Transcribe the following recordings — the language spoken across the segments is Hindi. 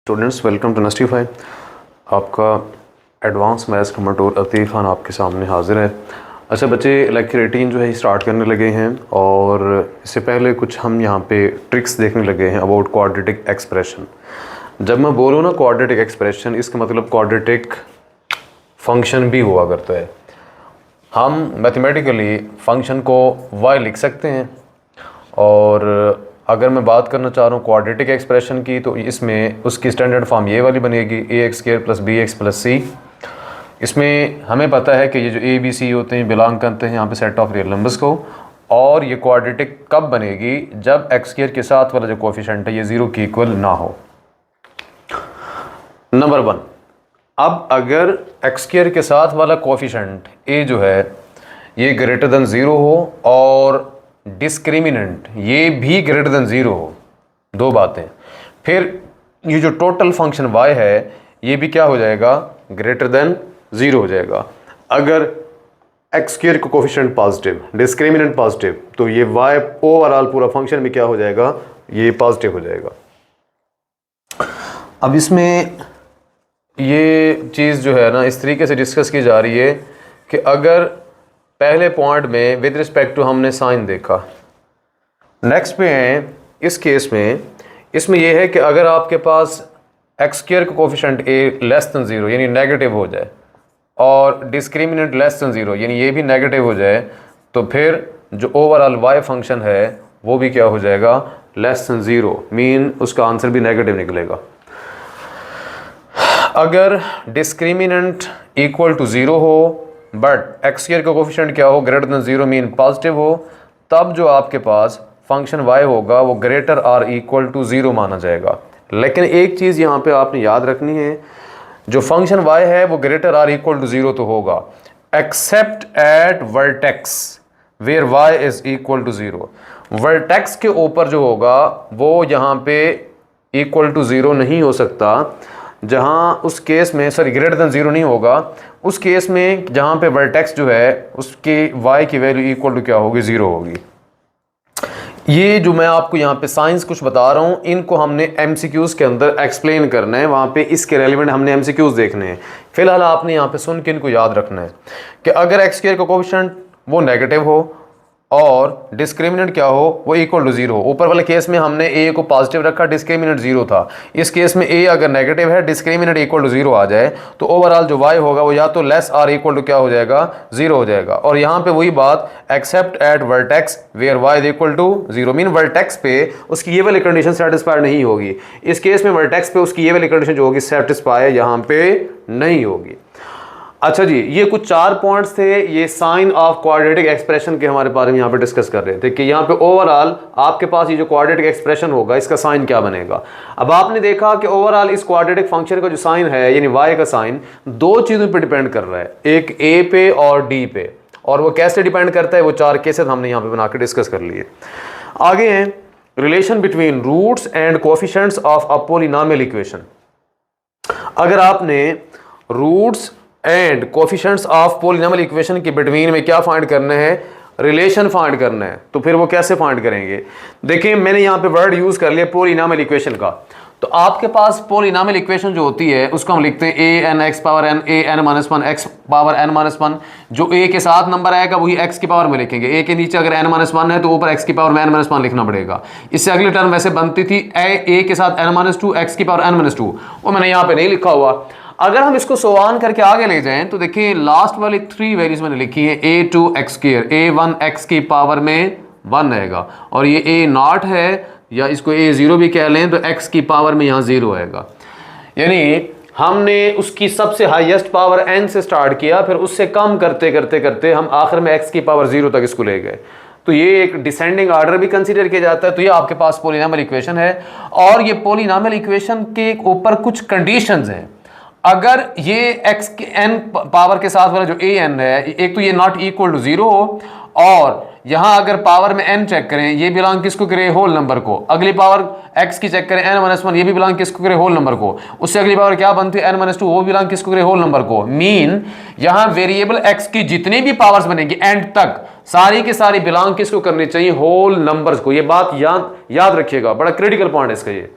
Students welcome to नस्टिफाई। आपका एडवांस मैथ्स का मटूर अतीक खान आपके सामने हाजिर है। अच्छा बच्चे, लेक्चर 18 जो है स्टार्ट करने लगे हैं और इससे पहले कुछ हम यहाँ पे ट्रिक्स देखने लगे हैं अबाउट क्वाड्रेटिक एक्सप्रेशन। जब मैं बोलूँ ना क्वाड्रेटिक एक्सप्रेशन, इसका मतलब क्वाड्रेटिक फंक्शन भी हुआ करता है। हम मैथमेटिकली फ़ंक्शन को y लिख सकते हैं और अगर मैं बात करना चाह रहा हूँ क्वाड्रेटिक एक्सप्रेशन की, तो इसमें उसकी स्टैंडर्ड फॉर्म ये वाली बनेगी ax² + bx + c। इसमें हमें पता है कि ये जो a b c होते हैं बिलोंग करते हैं यहाँ पे सेट ऑफ रियल नंबर्स को, और ये क्वाड्रेटिक कब बनेगी? जब x² के साथ वाला जो कोफिशिएंट है ये 0 के इक्वल ना हो। नंबर 1, अब अगर x² के साथ वाला कोफिशिएंट a जो है ये ग्रेटर देन 0 हो और डिस्क्रिमिनेंट ये भी ग्रेटर देन 0 हो, दो बातें, फिर ये जो टोटल फंक्शन y है ये भी क्या हो जाएगा? ग्रेटर देन 0 हो जाएगा। अगर x² का कोफिशिएंट पॉजिटिव, डिस्क्रिमिनेंट पॉजिटिव, तो ये y ओवरऑल पूरा फंक्शन में क्या हो जाएगा? ये पॉजिटिव हो जाएगा। अब इसमें ये चीज़ जो है ना इस तरीके से डिस्कस की जा रही है कि अगर पहले पॉइंट में विद रिस्पेक्ट टू हमने साइन देखा, नेक्स्ट पे हैं इस केस में, इसमें यह है कि अगर आपके पास x² का कोफिशिएंट a लेस देन 0 यानी नेगेटिव हो जाए और डिस्क्रिमिनेंट लेस देन 0 यानी ये भी नेगेटिव हो जाए, तो फिर जो ओवरऑल y फंक्शन है वो भी क्या हो जाएगा? लेस देन 0, मीन उसका आंसर भी नेगेटिव निकलेगा। अगर डिस्क्रिमिनेंट इक्वल टू 0 हो बट x² का कोफिशिएंट क्या हो? ग्रेटर देन 0 मीन पॉजिटिव हो, तब जो आपके पास फंक्शन y होगा वो ग्रेटर आर इक्वल टू 0 माना जाएगा। लेकिन एक चीज़ यहाँ पे आपने याद रखनी है, जो फंक्शन y है वो ग्रेटर आर इक्वल टू 0 तो होगा except at vertex where y is equal to 0। Vertex के ऊपर जो होगा वो यहाँ पे इक्वल टू 0 नहीं हो सकता, जहाँ उस केस में ग्रेटर देन 0 नहीं होगा, उस केस में जहाँ पे वर्टेक्स जो है उसकी y की वैल्यू इक्वल टू क्या होगी? 0 होगी। ये जो मैं आपको यहाँ पे साइंस कुछ बता रहा हूँ, इनको हमने MCQs के अंदर एक्सप्लेन करना है, वहाँ पे इसके रेलिवेंट हमने MCQs देखने हैं। फिलहाल आपने यहाँ पे सुन के इनको याद रखना है कि अगर x² का कोफिशिएंट वो नेगेटिव हो और डिस्क्रिमिनेंट क्या हो? वो इक्वल टू 0 हो। ऊपर वाले केस में हमने a को पॉजिटिव रखा, डिस्क्रिमिनेंट 0 था। इस केस में a अगर नेगेटिव है, डिस्क्रिमिनेंट इक्वल टू 0 आ जाए, तो ओवरऑल जो y होगा वो या तो लेस आर इक्वल टू क्या हो जाएगा? 0 हो जाएगा। और यहाँ पे वही बात, except at vertex where y is equal to 0, mean vertex पे उसकी ये वाली कंडीशन सेटिस्फाई नहीं होगी। इस केस में वर्टेक्स पे उसकी ये वाली कंडीशन जो होगी सेटिस्फाई यहाँ पे नहीं होगी। अच्छा जी, ये कुछ 4 पॉइंट्स थे, ये साइन ऑफ क्वाड्रेटिक एक्सप्रेशन के हमारे बारे में यहाँ पे डिस्कस कर रहे थे कि यहाँ पे ओवरऑल आपके पास ये जो क्वाड्रेटिक एक्सप्रेशन होगा इसका साइन क्या बनेगा। अब आपने देखा कि ओवरऑल इस क्वाड्रेटिक फंक्शन का जो साइन है यानी y का साइन दो चीज़ों पे डिपेंड कर रहा है, एक a पे और d पे, और वो कैसे डिपेंड करता है वो 4 केसेस हमने यहाँ पे बना के डिस्कस कर लिए। आगे हैं relation between roots and coefficients of a polynomial equation. अगर आपने roots and coefficients of polynomial equation के बिटवीन में क्या फाइंड करना है? रिलेशन फाइंड करना है। तो फिर वो कैसे फाइंड करेंगे? देखिए मैंने यहाँ पे वर्ड यूज कर लिया पॉलिनॉमियल इक्वेशन का। तो आपके पास पॉलिनॉमियल इक्वेशन जो होती है उसको हम लिखते हैं a(n)x power n a(n−1) x power n-1। जो a के साथ नंबर आएगा वही x की पावर में लिखेंगे। a के नीचे अगर n-1 है तो ऊपर x की पावर में n-1 लिखना पड़ेगा। इससे अगली टर्म वैसे बनती थी a के साथ n-2 x की पावर n-2, वो मैंने यहाँ पे नहीं लिखा हुआ। अगर हम इसको सो ऑन करके आगे ले जाएं तो देखिए लास्ट वाली 3 वैल्यूज मैंने लिखी है a2 x², a1 x की पावर में 1 आएगा, और ये a0 है या इसको a0 भी कह लें तो x की पावर में यहाँ 0 आएगा। यानी हमने उसकी सबसे हाईएस्ट पावर n से स्टार्ट किया, फिर उससे कम करते करते करते हम आखिर में x की पावर 0 तक इसको ले गए। तो ये एक डिसेंडिंग ऑर्डर भी कंसीडर किया जाता है। तो ये आपके पास पॉलिनॉमियल इक्वेशन है, और ये पॉलिनॉमियल इक्वेशन के ऊपर कुछ कंडीशंस हैं। अगर ये x के n पावर के साथ वाला जो an है, एक तो ये नॉट इक्वल टू 0 हो, और यहां अगर पावर में n चेक करें ये बिलोंग किसको करे? होल नंबर को। अगली पावर x की चेक करें n-1, ये भी बिलोंग किसको करे? होल नंबर को। उससे अगली पावर क्या बनती है? n-2, वो बिलोंग किसको करे? होल नंबर को। मीन यहां वेरिएबल x की जितनी भी पावर्स बनेगी एंड तक सारी की सारी बिलोंग किसको करनी चाहिए? होल नंबर्स को। ये बात याद रखिएगा, बड़ा क्रिटिकल पॉइंट है इसका ये।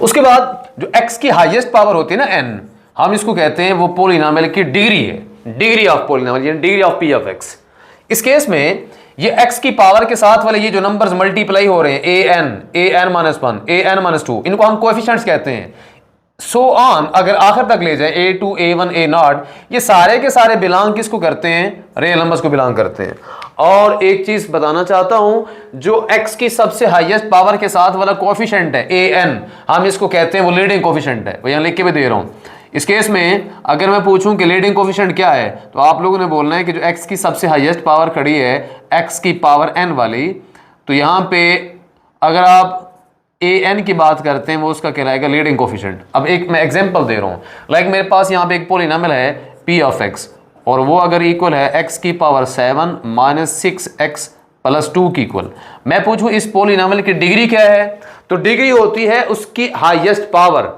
उसके बाद जो x की हाईएस्ट पावर होती है ना n, हम इसको कहते हैं वो पोलिनोमियल की डिग्री है, डिग्री ऑफ पोलिनोमियल यानी degree of p of x। इस केस में ये x की पावर के साथ वाले ये जो नंबर्स मल्टीप्लाई हो रहे हैं an माइनस 1 an माइनस 2, इनको हम कोएफिशिएंट्स कहते हैं। सो ऑन अगर आखिर तक ले जाए a2 a1 a0, ये सारे के सारे बिलोंग किसको करते हैं? रियल नंबर्स को बिलोंग करते हैं। और एक चीज बताना चाहता हूं, जो x की सबसे हाईएस्ट पावर के साथ वाला कोएफिशिएंट है an, हम इसको कहते हैं वो लीडिंग कोएफिशिएंट है। वो यहां लिख के भी दे रहा हूं। इस केस में अगर मैं पूछूं कि लीडिंग कोएफिशिएंट क्या है, तो आप लोगों ने बोलना है कि जो x की सबसे हाईएस्ट पावर खड़ी है x की पावर n वाली, तो यहां पे अगर आप an की बात करते हैं वो उसका कहलाएगा लीडिंग कोएफिशिएंट। अब एक मैं एग्जांपल दे रहा हूं, लाइक मेरे पास यहां पे एक पोलिनोमियल है p ऑफ x, और वो अगर इक्वल है x की पावर 7 माइनस 6x प्लस 2 की इक्वल। मैं पूछूं इस पोलिनोमियल की डिग्री क्या है, तो डिग्री होती है उसकी हाईएस्ट पावर।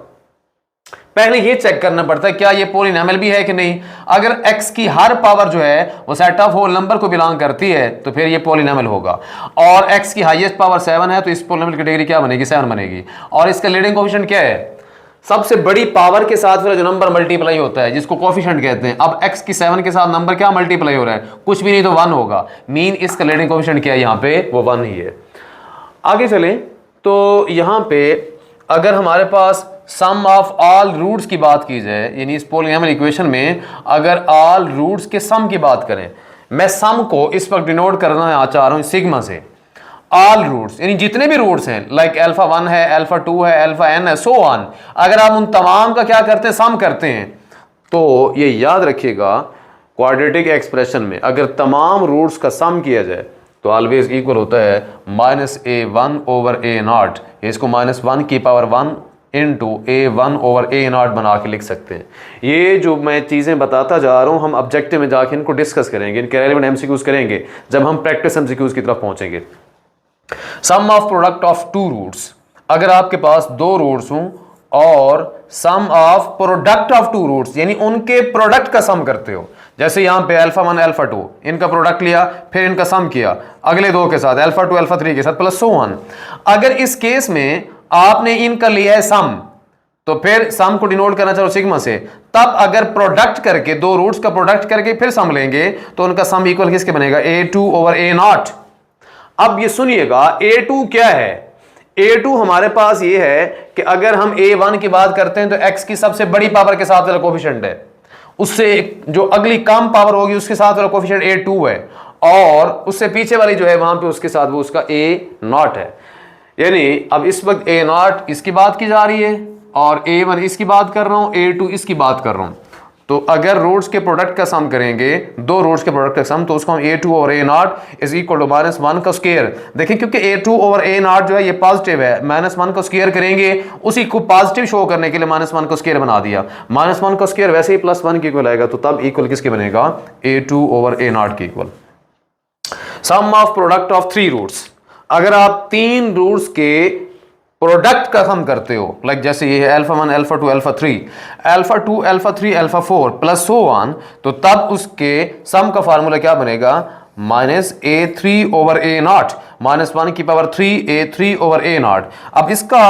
पहले ये चेक करना पड़ता है क्या ये पोलिनोमियल भी है कि नहीं। अगर x की हर पावर जो है वो सेट ऑफ होल नंबर को बिलोंग करती है तो फिर ये पोलिनोमियल होगा। और x की हाईएस्ट पावर 7 है तो इस पोलिनोमियल की डिग्री क्या बनेगी? 7 बनेगी। और इसका लीडिंग कोएफिशिएंट क्या है? सबसे बड़ी पावर के साथ फिर जो नंबर मल्टीप्लाई होता है जिसको कोएफिशिएंट कहते हैं। अब x की 7 के साथ नंबर क्या मल्टीप्लाई हो रहा है? कुछ भी नहीं तो 1 होगा। मीन इसका लीडिंग कोएफिशिएंट क्या है? यहाँ पे वो 1 ही है। आगे चलें तो यहाँ पे अगर हमारे पास सम ऑफ ऑल रूट्स की बात की जाए, यानी इस पोलिनोमियल इक्वेशन में अगर ऑल रूट्स के सम की बात करें, मैं सम को इस वक्त डिनोट करना चाह रहा हूं सिग्मा से। ऑल रूट्स यानी जितने भी रूट्स हैं, लाइक अल्फा 1 है, अल्फा 2 है, अल्फा n है, सो ऑन, अगर आप उन तमाम का क्या करते हैं? सम करते हैं। तो ये याद रखिएगा, क्वाड्रेटिक एक्सप्रेशन में अगर तमाम रूट्स का सम किया जाए तो ऑलवेज इक्वल होता है -a1 ओवर a0। इसको -1 की power 1 into a1 over a0 बना के लिख सकते हैं। ये जो मैं चीज़ें बताता जा रहा हूँ, हम ऑब्जेक्टिव में जाके इनको डिस्कस करेंगे, इनके रेलेवेंट एमसीक्यूज करेंगे जब हम प्रैक्टिस एमसीक्यूज की तरफ पहुंचेंगे। Sum of product of two roots, अगर आपके पास दो रूट्स हों और sum of product of two roots यानी उनके प्रोडक्ट का सम करते हो, जैसे यहां पे अल्फा 1 अल्फा 2 इनका प्रोडक्ट लिया, फिर इनका सम किया अगले दो के साथ, अल्फा 2 अल्फा 3 के साथ, प्लस सो ऑन। अगर इस केस में आपने इनका लिया है सम, तो फिर सम को डिनोट करना चाहो सिग्मा से। तब अगर प्रोडक्ट करके दो रूट्स का प्रोडक्ट करके फिर सम लेंगे तो उनका सम इक्वल किसके बनेगा? a2 over a0। अब ये सुनिएगा a2 क्या है? a2 हमारे पास ये है कि अगर हम a1 की बात करते हैं तो x की सबसे बड़ी पावर के साथ वाला कोएफिशिएंट है, उससे जो अगली कम पावर होगी उसके साथ वाला कोएफिशिएंट a2 है, और उससे पीछे वाली जो है वहां पे उसके साथ वो उसका a0 है। यानी अब इस वक्त a0 इसकी बात की जा रही है और a1 इसकी बात कर रहा हूं, a2 इसकी बात कर रहा हूं। तो अगर रूट्स के प्रोडक्ट का सम करेंगे, दो रूट्स के प्रोडक्ट का सम, तो उसको हम a2 over a0 is equal to -1 का स्क्वायर। देखिए क्योंकि a2 ओवर a0 जो है ये पॉजिटिव है, -1 का स्क्वायर करेंगे, उसी को पॉजिटिव शो करने के लिए -1 का स्क्वायर बना दिया। -1 का स्क्वायर वैसे ही +1 के इक्वल आएगा, तो तब इक्वल किसके बनेगा? a2 ओवर a0 के equal. Sum of product of 3 roots, अगर आप 3 रूट्स के प्रोडक्ट का सम करते हो, लाइक जैसे ये है alpha 1 alpha 2 alpha 3 alpha 2 alpha 3 alpha 4 plus so on, तो तब उसके सम का फार्मूला क्या बनेगा? -a3 ओवर a0, -1 की पावर 3 a3 ओवर a0। अब इसका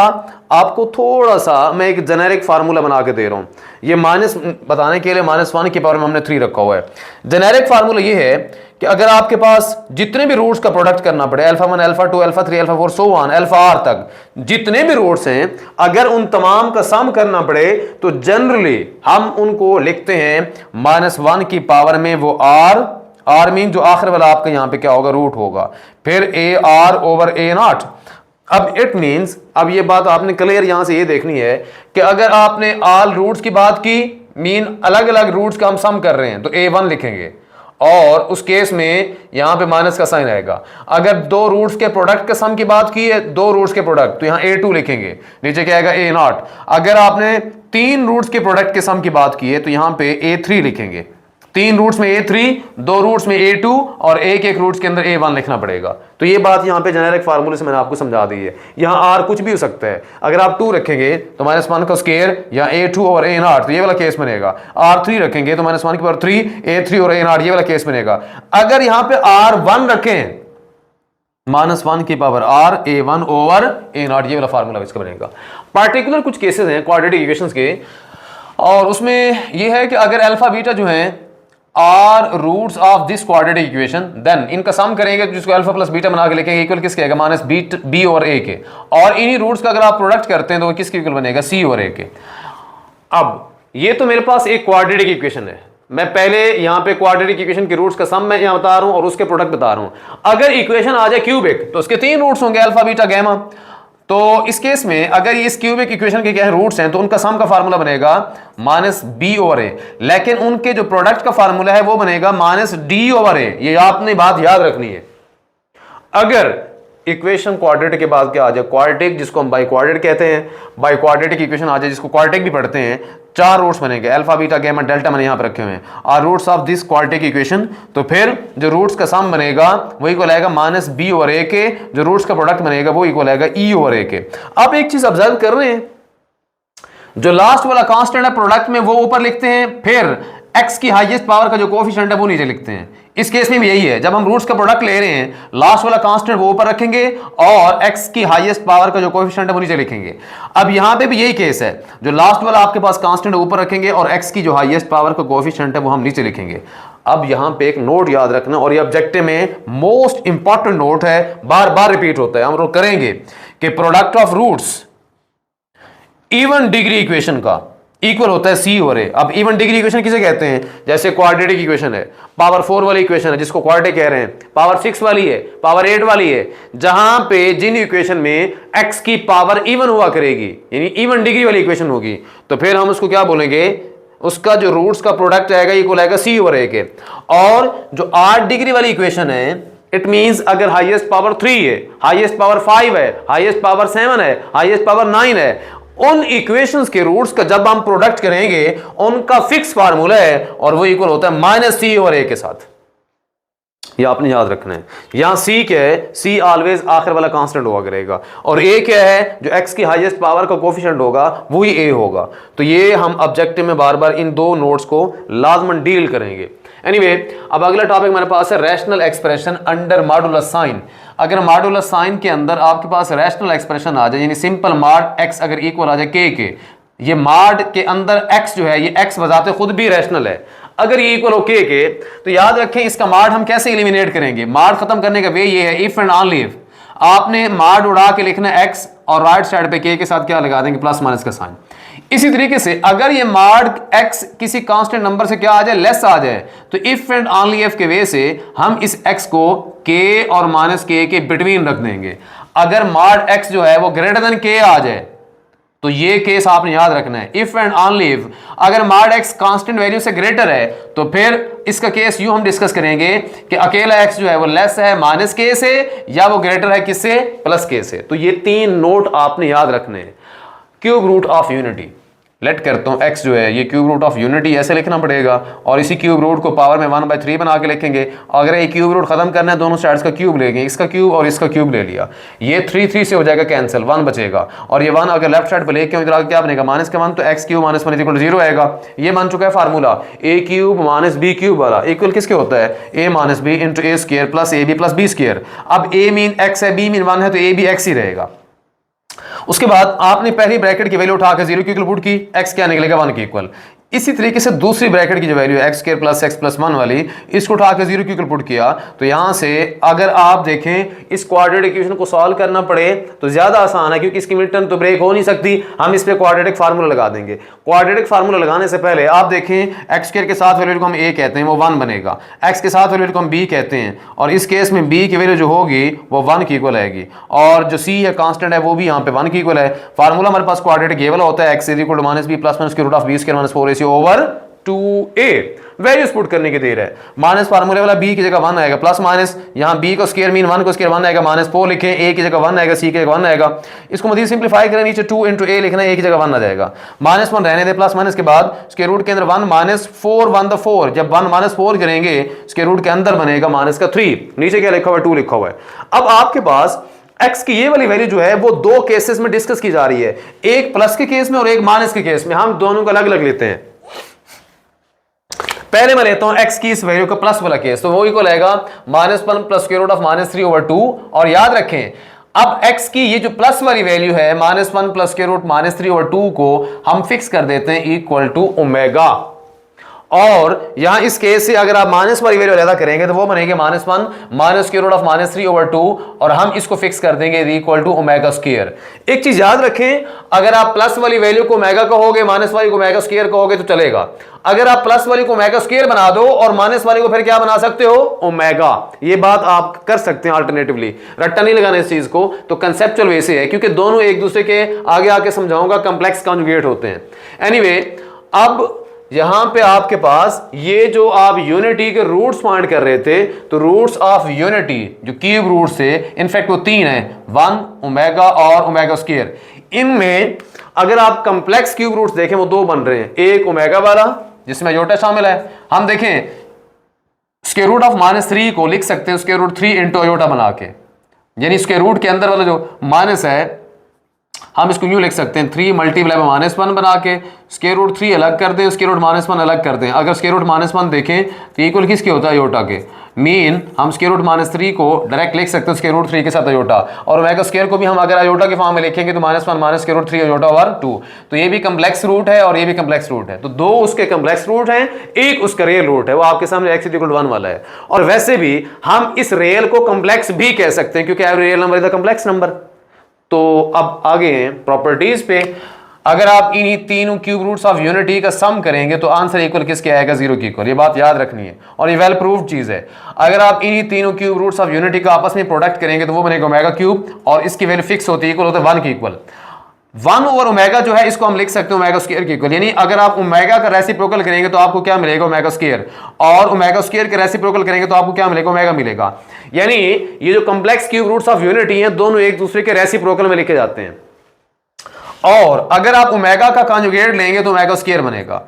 आपको थोड़ा सा मैं एक जेनेरिक फार्मूला बना के दे रहा हूं, ये माइनस बताने के लिए -1 की पावर में हमने 3 रखा हुआ है। जेनेरिक फार्मूला ये है कि अगर आपके पास जितने भी रूट्स का प्रोडक्ट करना पड़े, alpha 1 alpha 2 alpha 3 alpha 4 so on alpha r तक जितने भी रूट्स हैं, अगर उन तमाम का सम करना पड़े तो जनरली हम उनको लिखते हैं -1 की पावर में वो r मीन जो आखिर वाला आपका यहां पे क्या होगा? रूट होगा, फिर a r ओवर a0। अब इट मींस, अब ये बात आपने क्लियर यहां से ये देखनी है कि अगर आपने ऑल रूट्स की बात की, मीन अलग अलग रूट्स का हम सम कर रहे हैं, तो a1 लिखेंगे और उस केस में यहां पे माइनस का साइन आएगा। अगर दो रूट्स के प्रोडक्ट के सम की बात की है, दो रूट्स के प्रोडक्ट, तो यहां a2 लिखेंगे, नीचे क्या आएगा? a0। अगर आपने 3 रूट्स के प्रोडक्ट के सम की बात की है तो यहां पे a3 लिखेंगे। 3 रूट्स में a3, 2 रूट्स में a2 और एक एक रूट्स के अंदर a1 लिखना पड़ेगा। तो ये बात यहां पे जेनेरिक फार्मूले से मैंने आपको समझा दी है। यहां r कुछ भी हो सकता है, अगर आप 2 रखेंगे तो -1 का स्क्वायर या a2 और a0, तो ये वाला केस बनेगा। r3 रखेंगे तो -1 की पावर 3 a3 और a0, ये वाला केस बनेगा। अगर यहां पे r1 रखें -1 की power r a1 over a0, ये वाला फार्मूला इसका बनेगा। पार्टिकुलर कुछ केसेस हैं क्वाड्रेटिक इक्वेशंस के, और उसमें ये है कि अगर अल्फा बीटा जो है are roots of this quadratic equation, then इनका सम करेंगे तो जिसको अल्फा प्लस बीटा बना के लिखेंगे, इक्वल किसके आएगा, माइनस बी और ए के, और इन्हीं रूट्स का अगर आप प्रोडक्ट करते हैं तो किसके इक्वल बनेगा, सी और ए के। अब ये तो मेरे पास एक क्वाड्रेटिक इक्वेशन है, मैं पहले यहां पे क्वाड्रेटिक इक्वेशन के रूट्स का सम मैं यहां बता रहा हूं और उसके प्रोडक्ट बता रहा हूं। अगर इक्वेशन आ जाए क्यूबिक तो उसके 3 रूट्स होंगे, अल्फा बीटा गैमा। तो इस केस में अगर ये इस क्यूबिक इक्वेशन के क्या है, रूट्स हैं, तो उनका सम का फार्मूला बनेगा माइनस बी ओवर ए, लेकिन उनके जो प्रोडक्ट का फार्मूला है वो बनेगा माइनस डी ओवर ए। ये आपने बात याद रखनी है। अगर इक्वेशन क्वाड्रेटिक के बाद क्या आ जाए, क्वाड्रेटिक, जिसको हम बाई क्वाड्रेटिक कहते हैं, बाई क्वाड्रेटिक इक्वेशन आ जाए जिसको क्वाड्रेटिक भी पढ़ते हैं, 4 रूट्स बनेंगे, अल्फा बीटा गैमा डेल्टा मैंने यहां पर रखे हुए हैं, और roots of this quadratic equation. तो फिर जो रूट्स का सम बनेगा वो इक्वल आएगा माइनस बी ओवर ए के, जो रूट्स का प्रोडक्ट बनेगा वो इक्वल आएगा ई ओवर ए के। अब एक चीज ऑब्जर्व कर रहे हैं, जो लास्ट वाला कांस्टेंट है प्रोडक्ट में वो ऊपर लिखते हैं, फिर x की हाईएस्ट पावर का जो कोएफिशिएंट है वो नीचे लिखते हैं। इस केस में भी यही है, जब हम रूट्स का प्रोडक्ट ले रहे हैं लास्ट वाला कांस्टेंट वो ऊपर रखेंगे और x की हाईएस्ट पावर का जो कोएफिशिएंट है वो नीचे लिखेंगे। अब यहां पे भी यही केस है, जो लास्ट वाला आपके पास कांस्टेंट ऊपर रखेंगे और x की जो हाईएस्ट पावर का कोएफिशिएंट है वो हम नीचे लिखेंगे। अब यहां पे एक नोट याद रखना, और ये ऑब्जेक्टिव में मोस्ट इंपॉर्टेंट नोट है, बार बार रिपीट होता है, हम लोग करेंगे कि product of roots even degree equation का इक्वल होता है सी ओवर ए। अब इवन डिग्री इक्वेशन किसे कहते हैं, जैसे क्वाड्रेटिक इक्वेशन है, पावर 4 वाली इक्वेशन है जिसको क्वाड्रेटिक कह रहे हैं, पावर 6 वाली है, पावर 8 वाली है, जहां पे जिन इक्वेशन में x की पावर इवन हुआ करेगी, यानी इवन डिग्री वाली इक्वेशन होगी, तो फिर हम उसको क्या बोलेंगे, उसका जो रूट्स का प्रोडक्ट आएगा इक्वल आएगा सी ओवर ए के। और जो 8 डिग्री वाली इक्वेशन है, इट मींस अगर हाईएस्ट पावर 3 है, हाईएस्ट पावर 5 है, हाईएस्ट पावर 7 है, हाईएस्ट पावर 9 है, उन इक्वेशंस के रूट्स का जब हम प्रोडक्ट करेंगे उनका फिक्स फार्मूला है और वो इक्वल होता है माइनस सी ओवर ए के साथ। ये आपने याद रखना है। यहां सी क्या है, सी ऑलवेज आखिर वाला कांस्टेंट हुआ करेगा, और ए क्या है, जो एक्स की हाईएस्ट पावर का कोएफिशिएंट होगा वही ए होगा। तो ये हम ऑब्जेक्टिव में बार बार इन 2 नोट्स को लाजमन डील करेंगे। एनीवे, अब अगला टॉपिक हमारे पास है rational expression under modulus sign. अगर मॉडुलस साइन के अंदर आपके पास रैशनल एक्सप्रेशन आ जाए, यानी सिंपल मॉड एक्स अगर इक्वल आ जाए के, ये मॉड के अंदर एक्स जो है, ये एक्स बजाते खुद भी रैशनल है, अगर ये इक्वल हो के, तो याद रखें इसका मॉड हम कैसे एलिमिनेट करेंगे। मॉड खत्म करने का वे ये है, इफ एंड ऑनली इफ आपने मॉड उड़ा के लिखना है एक्स और राइट साइड पे के साथ क्या लगा देंगे, प्लस माइनस का साइन। इसी तरीके से अगर ये मॉड x किसी कांस्टेंट नंबर से क्या आ जाए, लेस आ जाए, तो इफ एंड ओनली इफ के वे से हम इस x को k और माइनस के बिटवीन रख देंगे। अगर मॉड x जो है वो ग्रेटर देन k आ जाए तो ये केस आपने याद रखना है, इफ एंड ओनली इफ। अगर मॉड x कांस्टेंट वैल्यू से ग्रेटर है तो फिर इसका केस यूं हम डिस्कस करेंगे कि अकेला x जो है वो लेस है माइनस के से, या वो ग्रेटर है किससे, प्लस के से। तो ये 3 नोट आपने याद रखने हैं। Cube root of unity, let करता हूं x जो है ये क्यूब रूट ऑफ यूनिटी ऐसे लिखना पड़ेगा, और इसी क्यूब रूट को पावर में 1/3 बना के लिखेंगे। अगर ये क्यूब रूट खत्म करना है, दोनों साइड्स का क्यूब लेंगे, इसका क्यूब और इसका क्यूब ले लिया, ये 3 से हो जाएगा कैंसिल, 1 बचेगा, और ये 1 अगर लेफ्ट साइड पर लेके इधर आगे क्या बनेगा, माइनस का 1, तो x क्यूब माइनस 1 इक्वल 0 आएगा। ये बन चुका है formula, a cube minus b cube वाला इक्वल किसके होता है, a minus b into A square plus ab plus b square. अब a मीन x है, b मीन 1 है, तो a भी x ही रहेगा। उसके बाद आपने पहली ब्रैकेट की वैल्यू उठाकर 0 की इक्वल पुट की, x क्या निकलेगा, 1 की इक्वल। इसी तरीके से दूसरी ब्रैकेट की जो वैल्यू है x² प्लस x प्लस 1 वाली, इसको उठाकर 0 की इक्वल पुट किया, तो यहां से अगर आप देखें इस क्वाड्रेटिक इक्वेशन को सॉल्व करना पड़े तो ज्यादा आसान है, क्योंकि इसकी मिड टर्म तो ब्रेक हो नहीं सकती। हम इस पे क्वाड्रेटिक फार्मूला लगा देंगे। क्वाड्रेटिक फार्मूला लगाने से पहले आप देखें x² के साथ वैल्यू को हम a कहते हैं, वो 1 बनेगा, x के साथ वैल्यू को हम b कहते हैं, और इस केस में b की वैल्यू जो होगी वो 1 की इक्वल आएगी, और जो c है कांस्टेंट है वो भी यहाँ पे 1 की इक्वल है। फार्मूला हमारे पास क्वाड्रेटिक ये वाला होता है, x equal minus b plus minus root of b square minus 4ac over 2a। Values put करने की देर है, माइनस फार्मूले वाला b की जगह 1 आएगा, प्लस माइनस यहाँ b को स्क्वायर मीन 1 को स्क्वायर 1 आएगा, माइनस 4 लिखें, a की जगह 1 आएगा, c की जगह 1 आएगा। इसको मजीद सिंपलीफाई करें, नीचे 2 इंटू a लिखना है, a की जगह 1 आ जाएगा, माइनस 1 रहने दे, प्लस माइनस के बाद स्क्वायर रूट के अंदर 1 माइनस 4 1 द 4, जब 1 माइनस 4 करेंगे स्क्वायर रूट के अंदर बनेगा माइनस का 3, नीचे क्या लिखा हुआ है, 2 लिखा हुआ है। अब आपके पास x की ये वाली वैल्यू जो है वो 2 केसेस में डिस्कस की जा रही है, एक प्लस के केस में और एक माइनस के केस में। हम दोनों को अलग अलग लेते हैं। पहले मैं लेता हूं x की इस वैल्यू का प्लस वाला केस, तो वो इक्वल आएगा -1 प्लस स्क्वायर रूट ऑफ -3/2। और याद रखें अब x की ये जो प्लस वाली वैल्यू है -1 प्लस स्क्वायर रूट -3/2 को हम फिक्स कर देते हैं इक्वल टू ओमेगा। और यहां इस केस से अगर आप माइनस वाली वैल्यू अलग करेंगे तो वो बनेंगे -1 माइनस स्क्वायर रूट ऑफ -3/2 और हम इसको फिक्स कर देंगे इक्वल टू ओमेगा स्क्वायर। एक चीज याद रखें, अगर आप प्लस वाली वैल्यू को ओमेगा कहोगे माइनस वाली को ओमेगा स्क्वायर कहोगे तो चलेगा। अगर आप प्लस वाली को ओमेगा स्क्वायर बना दो और माइनस वाली को फिर क्या बना सकते हो, ओमेगा। ये बात आप कर सकते हैं अल्टरनेटिवली, रट्टा नहीं लगाना इस चीज को। तो कंसेप्चुअल वैसे है क्योंकि दोनों एक दूसरे के आगे आके समझाऊंगा कंप्लेक्स कॉन्जुगेट होते हैं। एनीवे अब यहां पे आपके पास ये जो आप यूनिटी के रूट्स फाइंड कर रहे थे, तो रूट्स ऑफ यूनिटी जो क्यूब रूट्स है इनफैक्ट वो 3 है, 1 ओमेगा और ओमेगा स्क्वायर। इनमें अगर आप कंप्लेक्स क्यूब रूट्स देखें वो 2 बन रहे हैं, एक ओमेगा वाला जिसमें अयोटा शामिल है। हम देखें स्क्वायर रूट ऑफ -3 को लिख सकते हैं स्क्वायर रूट 3 इंटू अयोटा बना के, यानी स्क्वायर रूट के अंदर वाला जो माइनस है हम इसको यूं लिख सकते हैं 3 मल्टीप्लाई में -1 बना के स्क्वायर रूट 3 अलग कर दें, स्क्वायर रूट -1 अलग कर दें। अगर स्क्वायर रूट -1 देखें तो इक्वल किसके होता है, अयोटा के। मीन हम स्क्वायर रूट -3 को डायरेक्ट लिख सकते हैं स्क्वायर रूट 3 के साथ अयोटा, और ओमेगा स्क्वायर को भी हम अगर अयोटा के फॉर्म में लिखेंगे तो -1 minus square root 3 iota over 2। तो ये भी कम्प्लेक्स रूट है और ये भी कम्प्लेक्स रूट है। तो 2 उसके कम्प्लेक्स रूट हैं, एक उसका रियल रूट है, वो आपके सामने x = 1 वाला है। और वैसे भी हम इस रियल को कम्प्लेक्स भी कह सकते हैं क्योंकि every real number is a complex number. तो अब आगे हैं प्रॉपर्टीज पे। अगर आप इन्हीं तीनों क्यूब रूट्स ऑफ यूनिटी का सम करेंगे तो आंसर इक्वल किसके आएगा, 0 के इक्वल। ये बात याद रखनी है और ये वेल प्रूव्ड चीज है। अगर आप इन्हीं तीनों क्यूब रूट्स ऑफ यूनिटी का आपस में प्रोडक्ट करेंगे तो वो बनेगा ओमेगा क्यूब और इसकी वैल्यू फिक्स होती है, इक्वल होता है 1 के इक्वल। 1 ओवर ओमेगा जो है इसको हम लिख सकते हैं ओमेगा स्क्वायर के इक्वल, यानी अगर आप ओमेगा का रेसिप्रोकल करेंगे तो आपको क्या मिलेगा, ओमेगा स्क्वायर, और ओमेगा स्क्वायर का रेसिप्रोकल करेंगे तो आपको क्या मिलेगा, ओमेगा मिलेगा। यानी ये जो complex cube roots of unity हैं दोनों एक दूसरे के रेसिप्रोकल में लिखे जाते हैं। और अगर आप ओमेगा का कॉन्जुगेट लेंगे तो ओमेगा स्क्वायर बनेगा।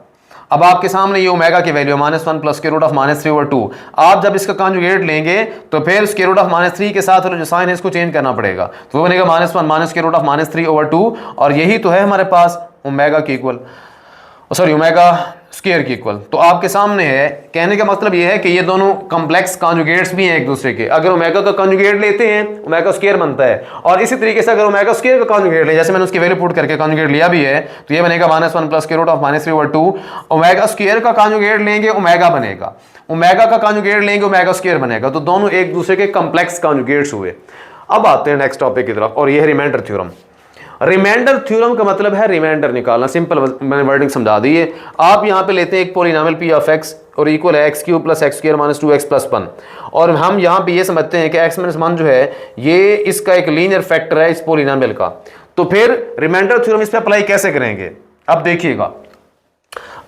अब आपके सामने ये ओमेगा की value -1 plus square root of -3/2। आप जब इसका कॉन्जुगेट लेंगे तो फिर स्क्वायर रूट ऑफ -3 के साथ जो साइन है इसको चेंज करना पड़ेगा, तो वो बनेगा -1 माइनस स्क्वायर रूट ऑफ -3/2। और यही तो है हमारे पास ओमेगा के इक्वल, सॉरी ओमेगा स्क्वायर की इक्वल। तो आपके सामने है, कहने का मतलब ये है कि ये दोनों कॉम्प्लेक्स कॉन्जुगेट्स भी हैं एक दूसरे के। अगर ओमेगा का कॉन्जुगेट लेते हैं ओमेगा स्क्वायर बनता है, और इसी तरीके से अगर ओमेगा स्क्वायर का कॉन्जुगेट ले, जैसे मैंने उसकी वैल्यू पुट करके कॉन्जुगेट लिया भी है, तो ये बनेगा -1 plus square root of -3/2। Omega square का कॉन्जुगेट लेंगे ओमेगा बनेगा, ओमेगा का कॉन्जुगेट लेंगे ओमेगा स्क्वायर बनेगा। तो दोनों एक दूसरे के कॉम्प्लेक्स कॉन्जुगेट्स हुए। अब आते हैं नेक्स्ट टॉपिक की तरफ और ये है रिमाइंडर थ्योरम। रिमाइंडर थ्योरम का मतलब है रिमाइंडर निकालना। सिंपल मैंने वर्डिंग समझा दी है। आप यहां पे लेते हैं एक पॉलिनोमियल p ऑफ x और इक्वल है x³ + x² - 2x + 1, और हम यहां पे ये समझते हैं कि x - 1 जो है ये इसका एक लीनियर फैक्टर है इस पॉलिनोमियल का। तो फिर रिमाइंडर थ्योरम इस पे अप्लाई कैसे करेंगे, अब देखिएगा।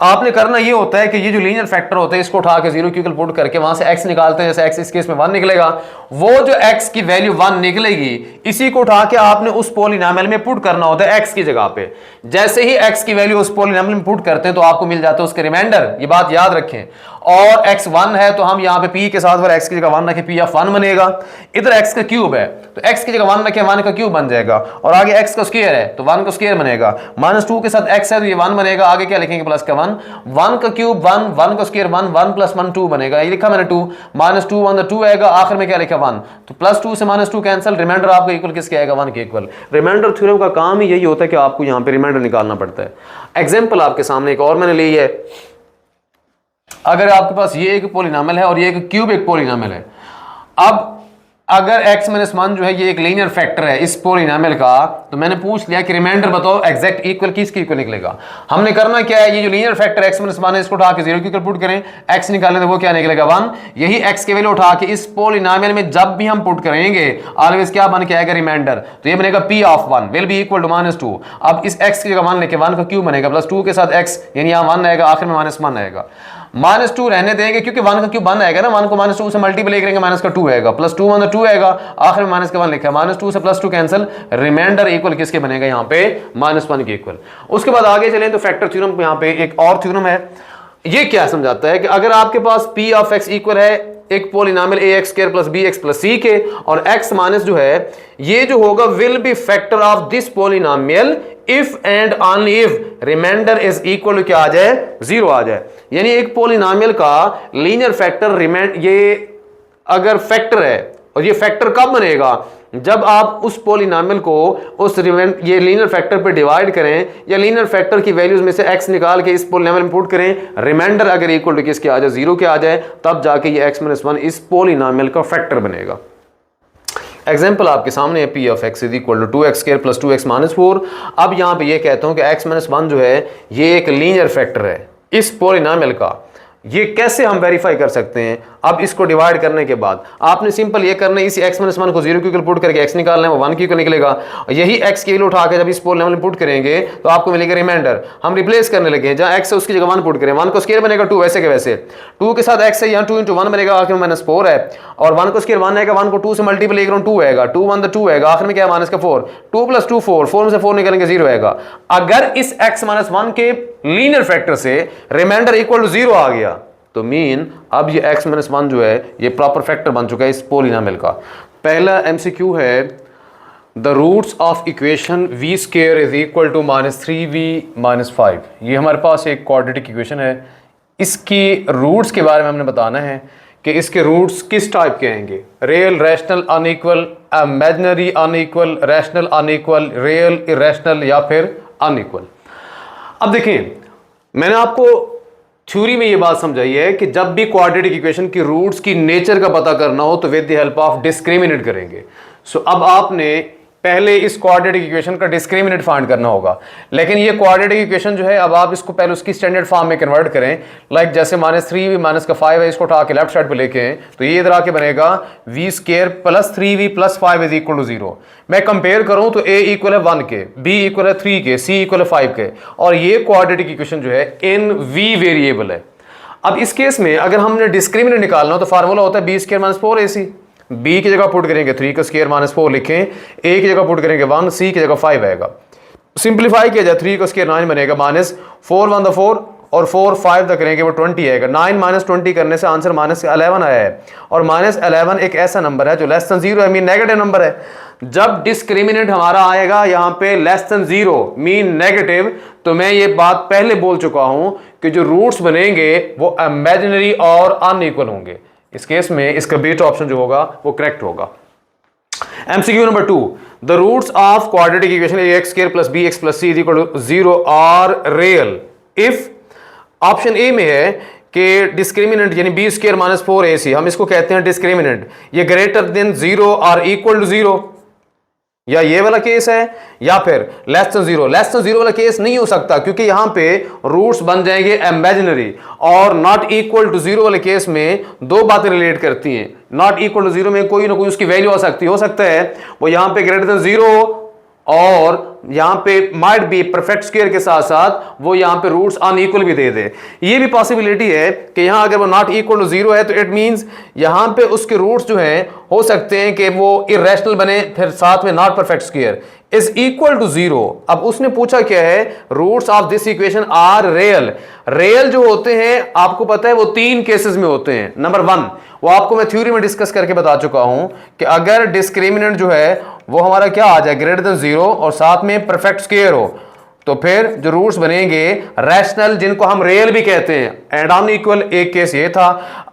आपने करना ये होता है कि ये जो लीनियर फैक्टर होते हैं इसको उठा के 0 के इक्वल पुट करके वहां से x निकालते हैं। जैसे x इस केस में 1 निकलेगा, वो जो x की वैल्यू 1 निकलेगी इसी को उठा के आपने उस पॉलिनोमियल में पुट करना होता है x की जगह पे। जैसे ही x की वैल्यू उस पॉलिनोमियल में पुट करते हैं तो आपको मिल जाता है उसके रिमाइंडर। ये बात याद रखें। और x 1 है तो हम यहाँ पे p के साथ फिर x की जगह 1 रखें, p ऑफ 1 बनेगा। इधर x का क्यूब है तो x की जगह 1 रखें, 1 का क्यूब बन जाएगा। और आगे x का स्क्वायर है तो 1 का स्क्वायर बनेगा। -2 के साथ x है तो ये 1 बनेगा। आगे क्या लिखेंगे, प्लस का 1, 1 का क्यूब 1, 1 का स्क्वायर 1, 1 + 1 2 बनेगा। ये लिखा मैंने 2, -2 1 2 आएगा, आखिर में क्या लिखा 1, तो +2 से -2 कैंसिल, रिमाइंडर आपका इक्वल किसके आएगा, 1 के इक्वल। रिमाइंडर थ्योरम का काम ही यही होता है कि आपको यहाँ पे रिमाइंडर निकालना पड़ता है। एग्जाम्पल आपके सामने एक और मैंने ली है। अगर आपके पास ये एक पॉलिनोमियल है और ये एक क्यूब एक पॉलिनोमियल है, अब अगर x - 1 जो है ये एक लीनियर फैक्टर है इस पॉलिनोमियल का, तो मैंने पूछ लिया कि रिमाइंडर बताओ एग्जैक्ट इक्वल किसके इक्वल निकलेगा। हमने करना क्या है, ये जो लीनियर फैक्टर x - 1 है इसको उठा के 0 के इक्वल पुट करें, x निकालें तो वो क्या निकलेगा 1। यही x की वैल्यू उठा के इस पॉलिनोमियल में जब भी हम पुट करेंगे ऑलवेज क्या बन के आएगा, रिमाइंडर। तो ये बनेगा p of 1 will be equal to -2। अब इस x की जगह 1 लेके 1 का क्यूब बनेगा, +2 के साथ x यानी यहाँ 1 आएगा, आखिर में -1 आएगा। -2 रहने देंगे क्योंकि 1 का क्यूब 1 आएगा ना, 1 को -2 से मल्टीप्लाई करेंगे -2 आएगा, +2 1 2 आएगा, आखिर में -1 लिखा है। -2 से +2 कैंसिल, रिमाइंडर इक्वल किसके बनेगा यहाँ पे, -1 के इक्वल। उसके बाद आगे चलें तो फैक्टर थ्योरम, यहाँ पे एक और थ्योरम है। ये क्या समझाता है कि अगर आपके पास p ऑफ x इक्वल है एक polynomial A X square plus B X plus C के, और एक्स माइनस जो है ये जो होगा will be factor of this polynomial if and only if remainder is equal to क्या आ जाए, 0 आ जाए। यानी एक पॉलिनॉमियल का लीनियर फैक्टर ये अगर फैक्टर है, और ये फैक्टर कब बनेगा, जब आप उस पॉलिनॉमियल को उस ये लीनियर फैक्टर पे डिवाइड करें, या लीनियर फैक्टर की वैल्यूज में से x निकाल के इस पॉलिनॉमियल में पुट करें, रिमाइंडर अगर इक्वल टू किसके आ जाए, 0 के आ जाए, तब जाके ये x-1 इस पॉलिनॉमियल का फैक्टर बनेगा। एग्जाम्पल आपके सामने है, p of x is equal to 2x square plus 2x minus 4। अब यहां पे ये कहता हूं कि x-1 जो है ये एक लीनियर फैक्टर है इस पॉलिनॉमियल का। ये कैसे हम वेरीफाई कर सकते हैं? अब इसको डिवाइड करने के बाद आपने सिंपल ये करना है, इसी x-1 को 0 के इक्वल पुट करके x निकालना है, वो 1 के इक्वल निकलेगा। यही x के इक्वल उठा के जब इस पॉलिनॉमियल में पुट करेंगे तो आपको मिलेगा रिमाइंडर। हम रिप्लेस करने लगे हैं, जहां x है उसकी जगह 1 पुट करें, 1 को स्क्वायर बनेगा 2 वैसे के वैसे, 2 के साथ x है, यहाँ 2 × 1 बनेगा, आखिर में -4 है, और 1 को स्क्वायर 1 आएगा, 1 को 2 से मल्टीप्लाई करूं 2 आएगा, 2 1 2 आएगा, आखिर में क्या माइनस का 4, 2 + 2 4, 4 में से 4 निकलेंगे 0 आएगा। अगर इस x-1 के लीनियर फैक्टर से रिमाइंडर इक्वल टू 0 आ गया तो मीन अब ये x-1 जो है ये प्रॉपर फैक्टर बन चुका है इस पॉलिनॉमियल का। पहला एमसीक्यू है, the roots of equation v square is equal to -3v - 5। ये हमारे पास एक क्वाड्रेटिक इक्वेशन है, इसकी रूट्स के बारे में हमने बताना है कि इसके रूट्स किस टाइप के आएंगे, real, rational, unequal, imaginary unequal, rational unequal, real, irrational या फिर अनइक्वल। अब देखिए, मैंने आपको थ्योरी में ये बात समझाई है कि जब भी क्वाड्रेटिक इक्वेशन की रूट्स की नेचर का पता करना हो तो with the help of discriminant करेंगे। सो अब आपने पहले इस क्वाड्रेटिक इक्वेशन का डिस्क्रिमिनेंट फाइंड करना होगा, लेकिन ये क्वाड्रेटिक इक्वेशन जो है अब आप इसको पहले उसकी स्टैंडर्ड फॉर्म में कन्वर्ट करें। लाइक जैसे -3v - 5 है, इसको उठा के लेफ्ट साइड पे लेके आए तो ये इधर आके बनेगा v square plus 3v plus 5 is equal to 0। मैं कंपेयर करूं तो a इक्वल है 1 के, b इक्वल है 3 के, c इक्वल है 5 के, और ये क्वाड्रेटिक इक्वेशन जो है इन v वेरिएबल है। अब इस केस में अगर हमने डिस्क्रिमिनेंट निकालना हो तो फार्मूला होता है b स्क्वायर - 4ac। b की जगह पुट करेंगे 3 का स्क्वायर -4 लिखें, a की जगह पुट करेंगे 1, c की जगह 5 आएगा। सिंप्लीफाई किया जाए 3 का स्क्वायर 9 बनेगा, -4 1 4 और 4 5 तक करेंगे वो 20 आएगा। 9 - 20 करने से आंसर -11 आया है, और -11 एक ऐसा नंबर है जो लेस देन 0 है, मीन नेगेटिव नंबर है। जब डिस्क्रिमिनेंट हमारा आएगा यहाँ पे लेस देन 0 मीन नेगेटिव, तो मैं ये बात पहले बोल चुका हूं कि जो रूट्स बनेंगे वो इमेजिनरी और अनइक्वल होंगे। इस केस में इसका बेटा ऑप्शन जो होगा वो करेक्ट होगा। MCQ number 2, the roots of quadratic equation ax square plus bx plus c is equal to 0 are real if option A में है कि डिस्क्रिमिनेंट यानी b स्क्वायर - 4ac, हम इसको कहते हैं डिस्क्रिमिनेंट, ये greater than 0 are equal to 0, या ये वाला केस है, या फिर लेस देन 0। लेस देन 0 वाला केस नहीं हो सकता क्योंकि यहां पे रूट्स बन जाएंगे इमेजिनरी, और नॉट इक्वल टू 0 वाले केस में दो बातें रिलेट करती हैं। नॉट इक्वल टू 0 में कोई ना कोई उसकी वैल्यू हो सकता है वो यहां पे ग्रेटर देन 0, और यहां पे माइट बी परफेक्ट स्क्वायर के साथ साथ वो यहां पे रूट्स अनइक्वल भी दे दे। ये भी पॉसिबिलिटी है कि यहां अगर वो नॉट इक्वल टू 0 है तो इट मींस यहां पे उसके रूट्स जो हैं हो सकते हैं कि वो इरेशनल बने, फिर साथ में not perfect square is equal to 0। अब उसने पूछा क्या है, roots of this equation are real. Real जो होते हैं आपको पता है वो 3 केसेस में होते हैं। नंबर 1 वो आपको मैं थ्योरी में डिस्कस करके बता चुका हूं कि अगर डिस्क्रिमिनेंट जो है वो हमारा क्या आ जाए, ग्रेटर देन 0 और साथ में परफेक्ट स्क्वायर हो, तो फिर जो रूट्स बनेंगे रैशनल, जिनको हम रियल भी कहते हैं, एंड अनइक्वल एक केस ये था।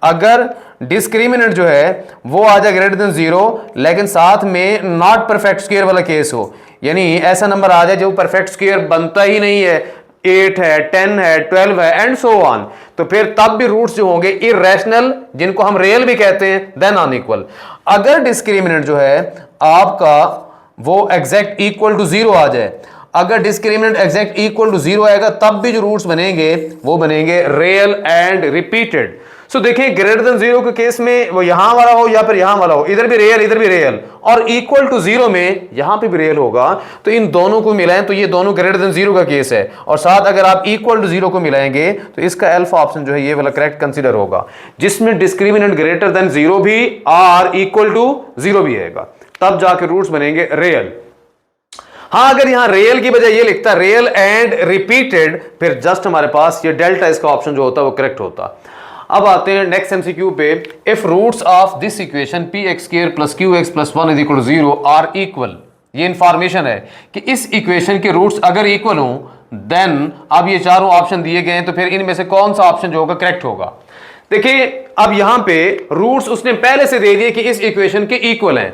अगर डिस्क्रिमिनेंट जो है वो आ जाए ग्रेटर देन 0 लेकिन साथ में नॉट परफेक्ट स्क्वायर वाला केस हो, यानी ऐसा नंबर आ जाए जो परफेक्ट स्क्वायर बनता ही नहीं है, 8 है, 10 है, 12 है एंड सो ऑन, तो फिर तब भी रूट्स जो होंगे इरेशनल, जिनको हम रियल भी कहते हैं, देन अनइक्वल। अगर डिस्क्रिमिनेंट जो है आपका वो एग्जैक्ट इक्वल टू 0 आ जाए, अगर डिस्क्रिमिनेंट एग्जैक्ट इक्वल टू 0 आएगा तब भी जो रूट्स बनेंगे वो बनेंगे रियल एंड रिपीटेड। सो देखिए ग्रेटर देन 0 के केस में वो यहां वाला हो या फिर यहां वाला हो, इधर भी रियल और इक्वल टू 0 में यहां पे भी रियल होगा, तो इन दोनों को मिलाएं तो ये दोनों ग्रेटर देन 0 का केस है, और साथ अगर आप इक्वल टू 0 को मिलाएंगे तो इसका अल्फा ऑप्शन जो है ये वाला करेक्ट कंसीडर होगा, जिसमें डिस्क्रिमिनेंट ग्रेटर देन 0 भी और इक्वल टू 0 भी आएगा, तब जाके रूट्स बनेंगे रियल। हाँ, अगर यहां रियल की बजाय ये लिखता रियल एंड रिपीटेड, फिर जस्ट हमारे पास ये डेल्टा इसका ऑप्शन जो होता है वो करेक्ट होता। अब आते हैं नेक्स्ट एमसीक्यू पे। If roots of this equation P X square plus Q X plus one is equal to 0 are equal, ये इंफॉर्मेशन है कि इस इक्वेशन के रूट्स अगर इक्वल हों देन, अब ये चारों ऑप्शन दिए गए हैं तो फिर इनमें से कौन सा ऑप्शन जो होगा करेक्ट होगा। देखिए अब यहां पे रूट्स उसने पहले से दे दिए कि इस इक्वेशन के इक्वल हैं।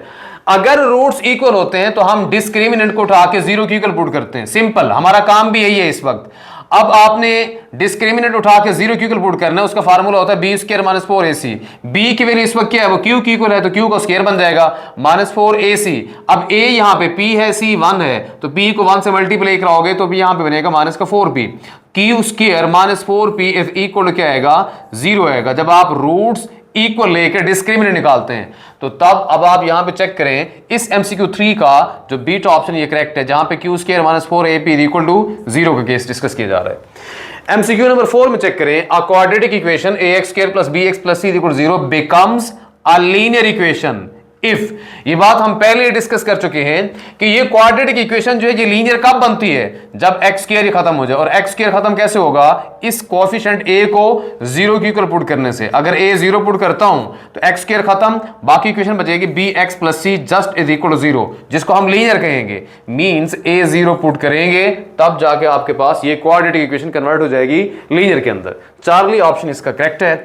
अगर रूट्स इक्वल होते हैं तो हम डिस्क्रिमिनेंट को उठा के 0 की इक्वल पुट करते हैं, सिंपल, हमारा काम भी यही है इस वक्त। अब आपने डिस्क्रिमिनेंट उठा के 0 की इक्वल पुट करना है, उसका फार्मूला होता है B square minus 4ac। B की वैल्यू इस वक्त क्या है, वो क्यू की इक्वल है तो क्यू का स्क्वायर बन जाएगा माइनस 4ac। अब a यहां पे p है, c 1 है, तो p को 1 से मल्टीप्लाई कराओगे तो भी यहां पे बनेगा माइनस का 4p। Q square minus 4p is equal क्या आएगा, 0 आएगा जब आप रूट्स इक्वल लेकर डिस्क्रिमिनेंट निकालते हैं। तो तब अब आप यहां पे चेक करें इस एमसीक्यू 3 का जो बीटा ऑप्शन ये करेक्ट है, जहां पे Q square minus 4ap equal to 0 का केस डिस्कस किया जा रहा है। एमसीक्यू नंबर 4 में चेक करें, a quadratic equation ax square plus bx plus c equal to 0 becomes a linear equation if, ये बात हम पहले डिस्कस कर चुके हैं कि ये क्वाड्रेटिक इक्वेशन जो है ये लीनियर कब बनती है, जब एक्स स्क्वायर खत्म हो जाए। और एक्स स्क्वायर खत्म कैसे होगा, इस कोएफिशिएंट a को 0 की इक्वल पुट करने से। अगर a 0 पुट करता हूं तो एक्स स्क्वायर खत्म, बाकी इक्वेशन बचेगी bx plus c just is equal to 0, जिसको हम लीनियर कहेंगे। मींस a 0 पुट करेंगे तब जाके आपके पास ये क्वाड्रेटिक इक्वेशन कन्वर्ट हो जाएगी लीनियर के अंदर। चार्ली ऑप्शन इसका करेक्ट है।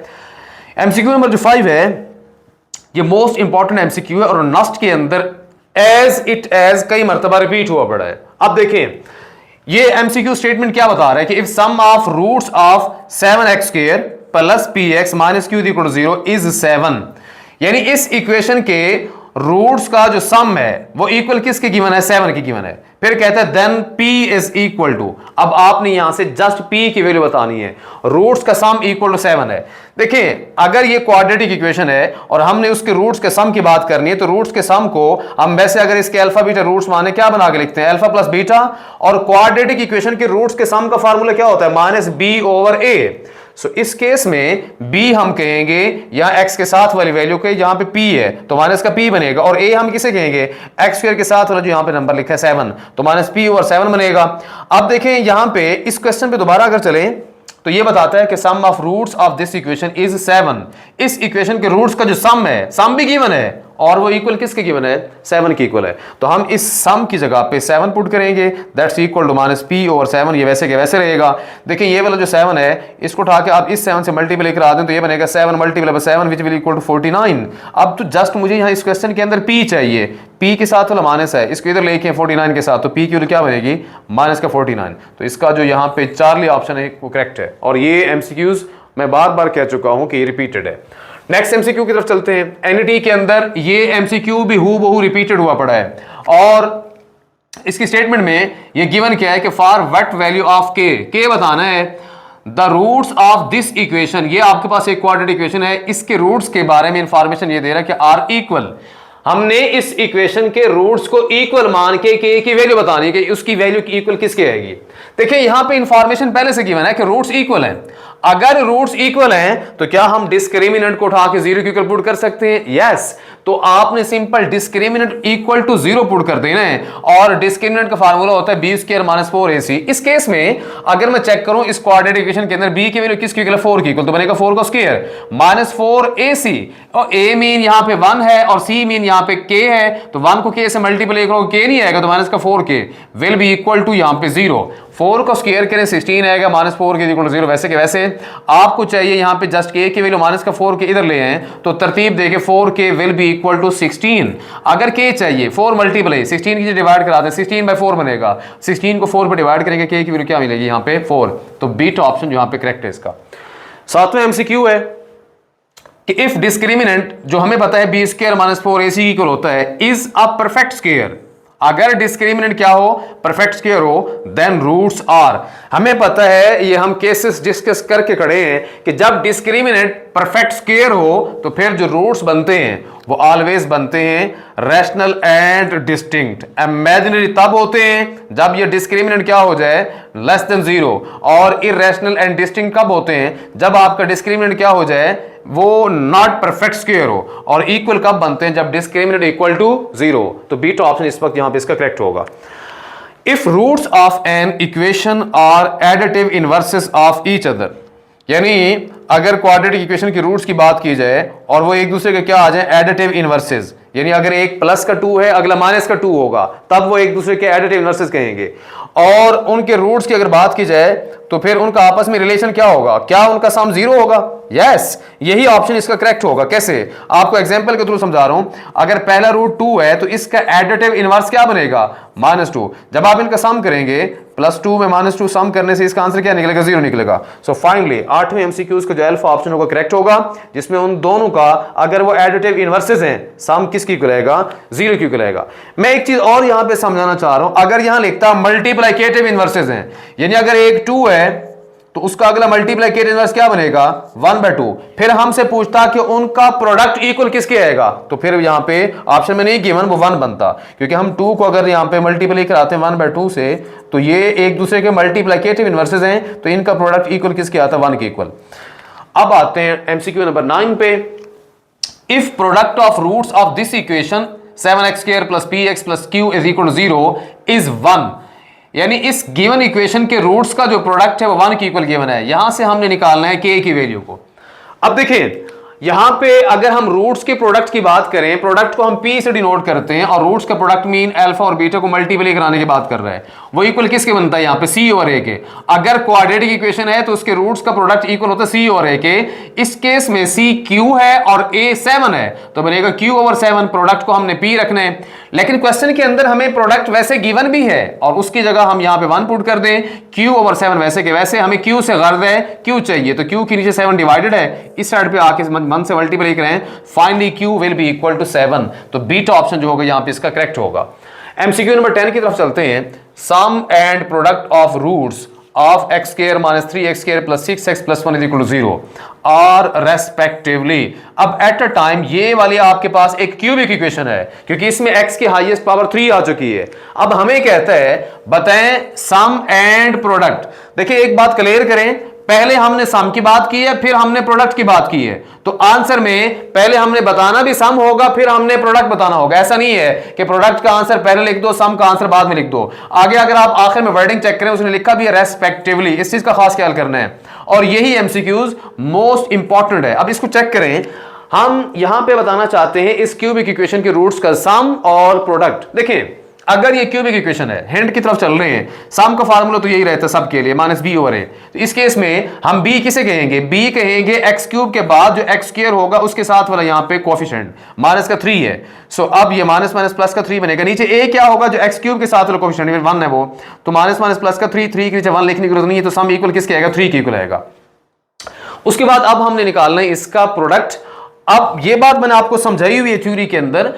एमसीक्यू नंबर जो 5 है ये मोस्ट इंपॉर्टेंट एमसीक्यू है और नस्ट के अंदर एज इट एज कई मरतबा रिपीट हुआ पड़ा है। अब देखें ये एमसीक्यू स्टेटमेंट क्या बता रहा है कि if sum of roots of 7x square plus px minus q equal to 0 is 7, यानी इस इक्वेशन के रूट्स का जो सम है वो इक्वल किसके गिवन है, 7 की गिवन है। फिर कहता है then p is equal to, अब आपने यहां से जस्ट p की वैल्यू बतानी है, रूट्स का सम इक्वल टू 7 है। देखिए अगर ये क्वाड्रेटिक इक्वेशन है और हमने उसके रूट्स के सम की बात करनी है तो रूट्स के सम को हम वैसे अगर इसके अल्फा बीटा रूट्स माने क्या बना के लिखते हैं, अल्फा प्लस बीटा, और क्वाड्रेटिक इक्वेशन के रूट्स के सम का फार्मूला क्या होता है, माइनस b ओवर a। सो इस केस में b हम कहेंगे यहां x के साथ वाली वैल्यू के, यहां पे p है तो माइनस का p बनेगा, और a हम किसे कहेंगे, x स्क्वायर के साथ वाला जो यहां पे नंबर लिखा है 7, तो माइनस p ओवर 7 बनेगा। अब देखें यहां पे इस क्वेश्चन पे दोबारा अगर चलें तो ये बताता है कि sum of roots of this equation is 7। इस इक्वेशन के रूट्स का जो सम है, सम भी गिवन है और वो इक्वल किसके गिवन है, 7 की इक्वल है। तो हम इस सम की जगह पे 7 पुट करेंगे, that's equal to minus p over 7। ये वैसे के वैसे रहेगा। देखिए ये वाला जो 7 है इसको उठा के आप इस 7 से मल्टीप्लाई करा दें तो ये बनेगा 7 multiply by 7 which will equal to 49। अब तो जस्ट मुझे यहाँ इस क्वेश्चन के अंदर p चाहिए, p के साथ वाला माइनस है, इसको इधर लेके 49 के साथ, तो p की वैल्यू क्या बनेगी, माइनस का 49। तो इसका जो यहाँ पे चार्ली ऑप्शन है वो करेक्ट है। और ये एमसीक्यूज मैं बार बार कह चुका हूं कि ये रिपीटेड है। नेक्स्ट एमसीक्यू की तरफ चलते हैं। एनईटी के अंदर ये एमसीक्यू भी हूबहू रिपीटेड हुआ पड़ा है और इसकी स्टेटमेंट में ये गिवन क्या है कि फॉर व्हाट वैल्यू ऑफ के बताना है the roots of this equation. ये आपके पास एक क्वाड्रेटिक इक्वेशन है, इसके रूट्स के बारे में इंफॉर्मेशन ये दे रहा है कि आर इक्वल। हमने इस इक्वेशन के रूट्स को इक्वल मान के के की वैल्यू बतानी है कि उसकी वैल्यू की इक्वल किसके आएगी। देखिए यहां पे इंफॉर्मेशन पहले से गिवन है कि रूट्स इक्वल हैं। अगर रूट्स इक्वल हैं तो क्या हम डिस्क्रिमिनेंट को उठा के 0 की इक्वल पुट कर सकते हैं, यस। तो आपने simple discriminant equal to 0 put कर देना है और डिस्क्रिमिनेंट का फार्मूला होता है b स्क्वायर माइनस 4ac। इस केस में अगर मैं चेक करूं इस क्वाड्रेटिक इक्वेशन के अंदर b की वैल्यू किसकी इक्वल है, 4 की इक्वल, तो बनेगा 4 का स्क्वायर माइनस 4ac, और a मीन यहां पे 1 है और c मीन यहां पे k है, तो 1 को k से मल्टीप्लाई करो k नहीं आएगा तो माइनस का 4k will be equal to यहां पे 0। 4 को स्क्वायर करें 16 आएगा, माइनस 4 के इक्वल टू 0। वैसे के वैसे आपको चाहिए यहां पे जस्ट k की वैल्यू माइनस का 4 के इधर ले आए तो तरतीब देके 4k will be equal to 16। अगर k चाहिए 4 मल्टीप्लाई 16 की डिवाइड करा दें 16 बाय 4 बनेगा, 16 को 4 पे डिवाइड करेंगे k की वैल्यू क्या मिलेगी यहां पे 4। तो बीटा ऑप्शन यहां पे करेक्ट है इसका। सातवां एमसीक्यू है कि इफ डिस्क्रिमिनेंट जो हमें पता है b square minus 4ac equal होता है इज अ परफेक्ट स्क्वायर। अगर डिस्क्रिमिनेंट क्या हो, परफेक्ट स्क्वायर हो, देन रूट्स आर। हमें पता है ये हम केसेस डिस्कस करके खड़े हैं कि जब डिस्क्रिमिनेंट परफेक्ट स्क्वायर हो तो फिर जो रूट्स बनते हैं वो ऑलवेज बनते हैं रैशनल एंड डिस्टिंक्ट। इमेजिनरी तब होते हैं जब ये डिस्क्रिमिनेंट क्या हो जाए, लेस देन 0, और इरैशनल एंड डिस्टिंक्ट कब होते हैं, जब आपका डिस्क्रिमिनेंट क्या हो जाए, वो नॉट परफेक्ट स्क्वायर हो। और इक्वल कब बनते हैं, जब डिस्क्रिमिनेंट इक्वल टू 0। तो बीटा ऑप्शन इस वक्त यहां पे इसका करेक्ट होगा। If roots of an equation are additive inverses of each other, यानी अगर क्वाड्रेटिक इक्वेशन की रूट्स की बात की जाए और वो एक दूसरे के क्या आ जाए, एडिटिव इनवर्सेस, यानी अगर एक प्लस का 2 है अगला माइनस का 2 होगा, तब वो एक दूसरे के एडिटिव इनवर्सेस कहेंगे। और उनके रूट्स की अगर बात की जाए तो फिर उनका आपस में रिलेशन क्या होगा, क्या उनका सम 0 होगा? यस, यही ऑप्शन इसका करेक्ट होगा। कैसे? आपको एग्जांपल के थ्रू समझा रहा हूं। अगर पहला रूट 2 है तो इसका एडिटिव इनवर्स क्या बनेगा, -2। जब आप इनका सम करेंगे +2 में -2 सम करने से इसका आंसर क्या निकलेगा, 0 निकलेगा। सो फाइनली 8वें एमसीक्यूज का जो अल्फा ऑप्शन होगा करेक्ट होगा, जिसमें उन दोनों का अगर वो एडिटिव इनवर्सेस हैं, सम किसकी रहेगा, 0 की रहेगा। मैं एक चीज और यहां पे समझाना चाह रहा हूं, अगर यहां लिखता मल्टीप्लिकेटिव इनवर्सेस हैं, यानी अगर एक 2 है तो उसका अगला मल्टीप्लिकेटिव इनवर्स क्या बनेगा, 1/2। फिर हमसे पूछता कि उनका प्रोडक्ट इक्वल किसके आएगा, तो फिर यहां पे ऑप्शन में नहीं गिवन, वो 1 बनता, क्योंकि हम 2 को अगर यहां पे मल्टीप्लाई कराते हैं 1/2 से, तो ये एक दूसरे के मल्टीप्लिकेटिव इनवर्सेस हैं, तो इनका प्रोडक्ट इक्वल किसके आता है, 1 के इक्वल। अब आते हैं एमसीक्यू नंबर 9 पे। If product of roots of this equation 7x² + px + q = 0 is 1, यानी इस गिवन इक्वेशन के रूट्स का जो प्रोडक्ट है वो 1 के इक्वल गिवन है। यहां से हमने निकालना है k की वैल्यू को। अब देखिए यहां पे अगर हम रूट्स के प्रोडक्ट की बात करें, प्रोडक्ट को हम p से डिनोट करते हैं, और रूट्स का प्रोडक्ट मीन अल्फा और बीटा को मल्टीप्लाई कराने की बात कर रहा है, वो इक्वल किसके बनता है, यहां पे c/a के। अगर क्वाड्रेटिक इक्वेशन है तो उसके रूट्स का प्रोडक्ट इक्वल होता है c/a के। इस केस में c q है और a 7 है, तो बनेगा q/7। प्रोडक्ट को हमने p रखना है, लेकिन क्वेश्चन के अंदर हमें प्रोडक्ट वैसे गिवन भी है और उसकी जगह हम यहां पे 1 पुट कर दें, q/7 वैसे के वैसे। हमें q से गर्द है, q चाहिए, तो q के नीचे 7 डिवाइडेड है, इस साइड पे आके 1 से मल्टीप्लाई करें, finally q will be equal to 7। तो बीटा ऑप्शन जो होगा यहां पे इसका करेक्ट होगा। एमसीक्यू नंबर 10 की तरफ चलते हैं। Sum and product of roots of x² - 3x² + 6x + 1 = 0 are respectively. अब एट अ टाइम ये वाली आपके पास एक क्यूबिक इक्वेशन है, क्योंकि इसमें x की हाईएस्ट पावर 3 आ चुकी है। अब हमें कहता है बताएं सम एंड प्रोडक्ट। देखिए एक बात क्लियर करें, पहले हमने सम की बात की है, फिर हमने प्रोडक्ट की बात की है, तो आंसर में पहले हमने बताना भी सम होगा, फिर हमने प्रोडक्ट बताना होगा। ऐसा नहीं है कि प्रोडक्ट का आंसर पहले लिख दो, सम का आंसर बाद में लिख दो। आगे अगर आप आखिर में वर्डिंग चेक करें, उसने लिखा भी है रेस्पेक्टिवली, इस चीज का खास ख्याल करना है, और यही एमसीक्यूज मोस्ट इंपॉर्टेंट है। अब इसको चेक करें, हम यहां पे बताना चाहते हैं इस क्यूबिक इक्वेशन के रूट्स का सम और प्रोडक्ट। देखिए अगर ये क्यूबिक इक्वेशन है, हिंट की तरफ चल रहे हैं, सम का फार्मूला तो यही रहता है सबके लिए, -b/a। तो इस केस में हम b किसे कहेंगे, b कहेंगे x³ के बाद जो x² होगा उसके साथ वाला यहां पे कोएफिशिएंट -3 है। सो अब ये माइनस माइनस प्लस का 3 बनेगा, नीचे a क्या होगा, जो x³ के साथ वाला कोएफिशिएंट 1 है वो, तो माइनस माइनस प्लस का 3 के नीचे 1 लिखने की जरूरत नहीं है, तो सम इक्वल किसके आएगा, 3 के इक्वल आएगा। उसके बाद अब हमने निकालना है इसका प्रोडक्ट। अब ये बात मैंने आपको समझाई हुई है थ्योरी के अंदर,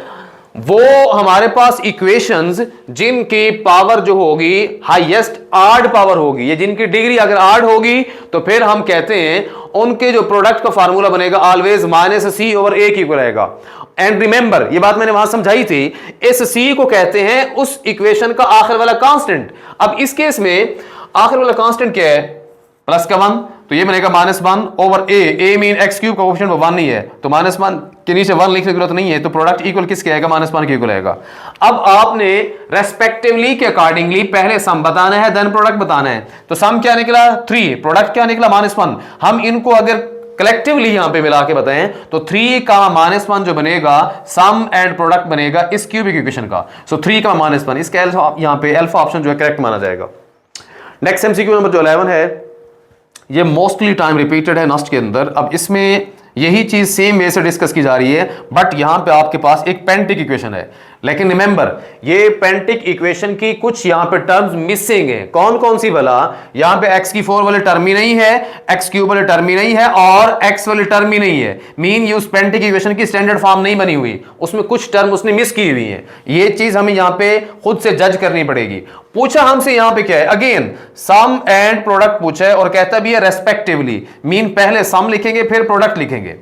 वो हमारे पास इक्वेशंस जिनकी पावर जो होगी हाईएस्ट आड पावर होगी, ये जिनकी डिग्री अगर आड होगी, तो फिर हम कहते हैं उनके जो प्रोडक्ट का फार्मूला बनेगा ऑलवेज -c/a के इक्वल आएगा। एंड रिमेंबर, ये बात मैंने वहां समझाई थी, इस c को कहते हैं उस इक्वेशन का आखिर वाला कांस्टेंट। अब इस केस में आखिर वाला कांस्टेंट क्या है, प्लस का 1, तो ये बनेगा -1/a। a मीन x³ का ऑप्शन 1 नहीं है, तो -1 के नीचे 1 लिखने की जरूरत नहीं है, तो प्रोडक्ट इक्वल किसके आएगा, -1 के इक्वल आएगा। अब आपने रेस्पेक्टिवली के अकॉर्डिंगली पहले सम बताना है, देन प्रोडक्ट बताना है। तो सम क्या निकला 3, प्रोडक्ट क्या निकला -1। हम इनको अगर कलेक्टिवली यहां पे मिला के बताएं तो 3 का -1 जो बनेगा, सम एंड प्रोडक्ट बनेगा इस क्यूबिक इक्वेशन का। सो 3 का -1, इसका यहां पे अल्फा ऑप्शन जो है करेक्ट माना जाएगा। नेक्स्ट एमसीक्यू नंबर जो 11 है, ये मोस्टली टाइम रिपीटेड है नस्ट के अंदर। अब इसमें यही चीज सेम वे से डिस्कस की जा रही है, बट यहां पे आपके पास एक पेंटिक इक्वेशन है, लेकिन रिमेंबर ये पेंटिक इक्वेशन की कुछ यहां पे टर्म्स मिसिंग है। कौन कौन सी भला, यहां पे x⁴ वाले टर्म ही नहीं है, x³ वाले टर्म ही नहीं है, और x वाले टर्म ही नहीं है। मीन ये उस पेंटिक इक्वेशन की स्टैंडर्ड फॉर्म नहीं बनी हुई, उसमें कुछ टर्म उसने मिस की हुई है। ये चीज हमें यहां पे खुद से जज करनी पड़ेगी। पूछा हमसे यहां पे क्या है, अगेन सम एंड प्रोडक्ट पूछा है, और कहता भी है रेस्पेक्टिवली, मीन पहले सम लिखेंगे फिर प्रोडक्ट लिखेंगे।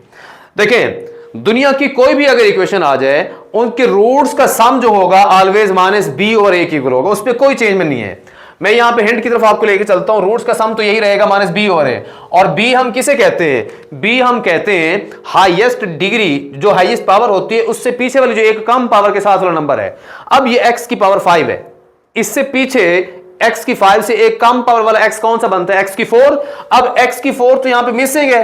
देखिए दुनिया की कोई भी अगर इक्वेशन आ जाए, उनके रूट्स का सम जो होगा ऑलवेज -b/a के इक्वल होगा, उस पर कोई चेंज नहीं है। मैं यहां पे हिंट की तरफ आपको लेके चलता हूं, रूट्स का सम तो यही रहेगा -b/a। और b हम किसे कहते हैं, b हम कहते हैं हाईएस्ट डिग्री, जो हाईएस्ट पावर होती है उससे पीछे वाली जो एक कम पावर के साथ वाला नंबर है। अब ये x की पावर 5 है, इससे पीछे x की 5 से एक कम पावर वाला x कौन सा बनता है, x की 4। अब x की 4 तो यहां पे मिसिंग है,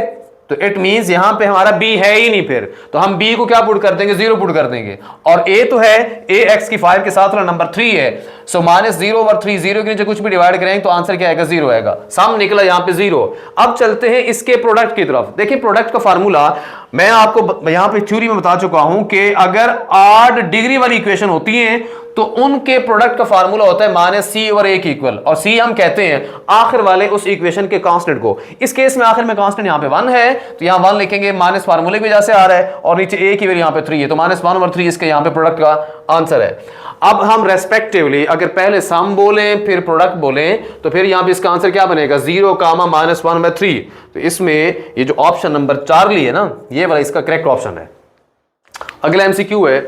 तो इट मींस यहां पे हमारा b है ही नहीं, फिर तो हम b को क्या पुट कर देंगे, 0 पुट कर देंगे। और a तो है, a x की 5 के साथ वाला नंबर 3 है, सो -0/3, 0 के नीचे कुछ भी डिवाइड करेंगे तो आंसर क्या आएगा, 0 आएगा। सम निकला यहां पे 0। अब चलते हैं इसके प्रोडक्ट की तरफ। देखिए प्रोडक्ट का फार्मूला मैं आपको यहां पे थ्योरी में बता चुका हूं कि अगर ऑड डिग्री वाली इक्वेशन होती है तो उनके प्रोडक्ट का फार्मूला होता है -c/a की इक्वल, और c हम कहते हैं आखिर वाले उस इक्वेशन के कांस्टेंट को। इस केस में आखिर में कांस्टेंट यहां पे 1 है, तो यहां 1 लिखेंगे, माइनस फार्मूले की वजह से आ रहा है, और नीचे a की वैल्यू यहां पे 3 है, तो -1/3 इसके यहां पे प्रोडक्ट का आंसर है। अब हम रेस्पेक्टिवली अगर पहले सम बोले फिर प्रोडक्ट बोले तो फिर यहां पे इसका आंसर क्या बनेगा, 0, -1/3। तो इसमें ये जो ऑप्शन नंबर 4 लिए ना, ये वाला इसका करेक्ट ऑप्शन है। अगला एमसीक्यू है,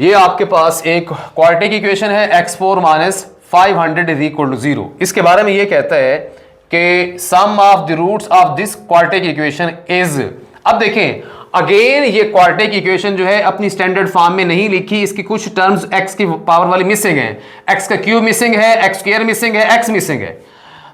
ये आपके पास एक क्वाड्रेटिक इक्वेशन है, x4 - 500 = 0। इसके बारे में ये कहता है कि sum of the roots of this quadratic equation is. अब देखें अगेन ये क्वाड्रेटिक इक्वेशन जो है अपनी स्टैंडर्ड फॉर्म में नहीं लिखी, इसकी कुछ टर्म्स x की पावर वाली मिसिंग है, x का क्यूब मिसिंग है, x² मिसिंग है, x मिसिंग है।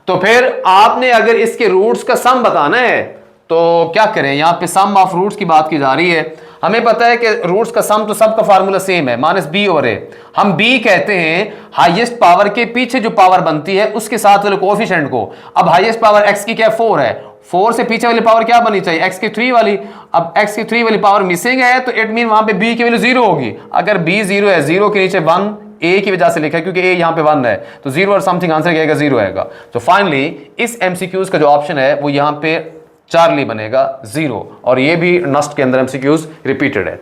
तो फिर आपने अगर इसके रूट्स का सम बताना है तो क्या करें, यहां पे सम ऑफ रूट्स की बात की जा रही है। हमें पता है कि रूट्स का सम तो सबका फार्मूला सेम है, -b/a। हम b कहते हैं हाईएस्ट पावर के पीछे जो पावर बनती है उसके साथ वाले कोएफिशिएंट को। अब हाईएस्ट पावर x की क्या 4 है, 4 से पीछे वाली पावर क्या बननी चाहिए, x की 3 वाली। अब x की 3 वाली पावर मिसिंग है तो इट मीन वहां पे b की वैल्यू 0 होगी। अगर b 0 है, 0 के नीचे 1 a की वजह से लिखा है क्योंकि a यहां पे 1 है, तो 0 और समथिंग आंसर क्या आएगा, 0 आएगा। तो फाइनली इस एमसीक्यूज का जो ऑप्शन है वो यहां पे चार्ली बनेगा 0, और ये भी नस्ट के अंदर एमसीक्यूज रिपीटेड है।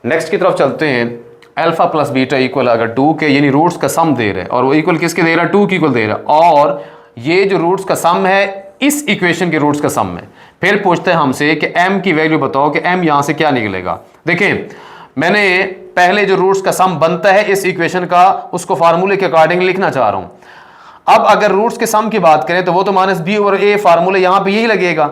नेक्स्ट की तरफ चलते हैं। अल्फा प्लस बीटा इक्वल अगर 2 के यानी रूट्स का सम दे रहे हैं, और वो इक्वल किसके दे रहा है, 2 की इक्वल दे रहा है, और ये जो रूट्स का सम है इस इक्वेशन के रूट्स का सम है। फिर पूछते हैं हमसे कि m की वैल्यू बताओ कि m यहां से क्या निकलेगा। देखें मैंने पहले जो रूट्स का सम बनता है इस इक्वेशन का उसको फार्मूले के अकॉर्डिंग लिखना चाह रहा हूं। अब अगर रूट्स के सम की बात करें तो वो तो -b/a फार्मूले यहां पे यही लगेगा,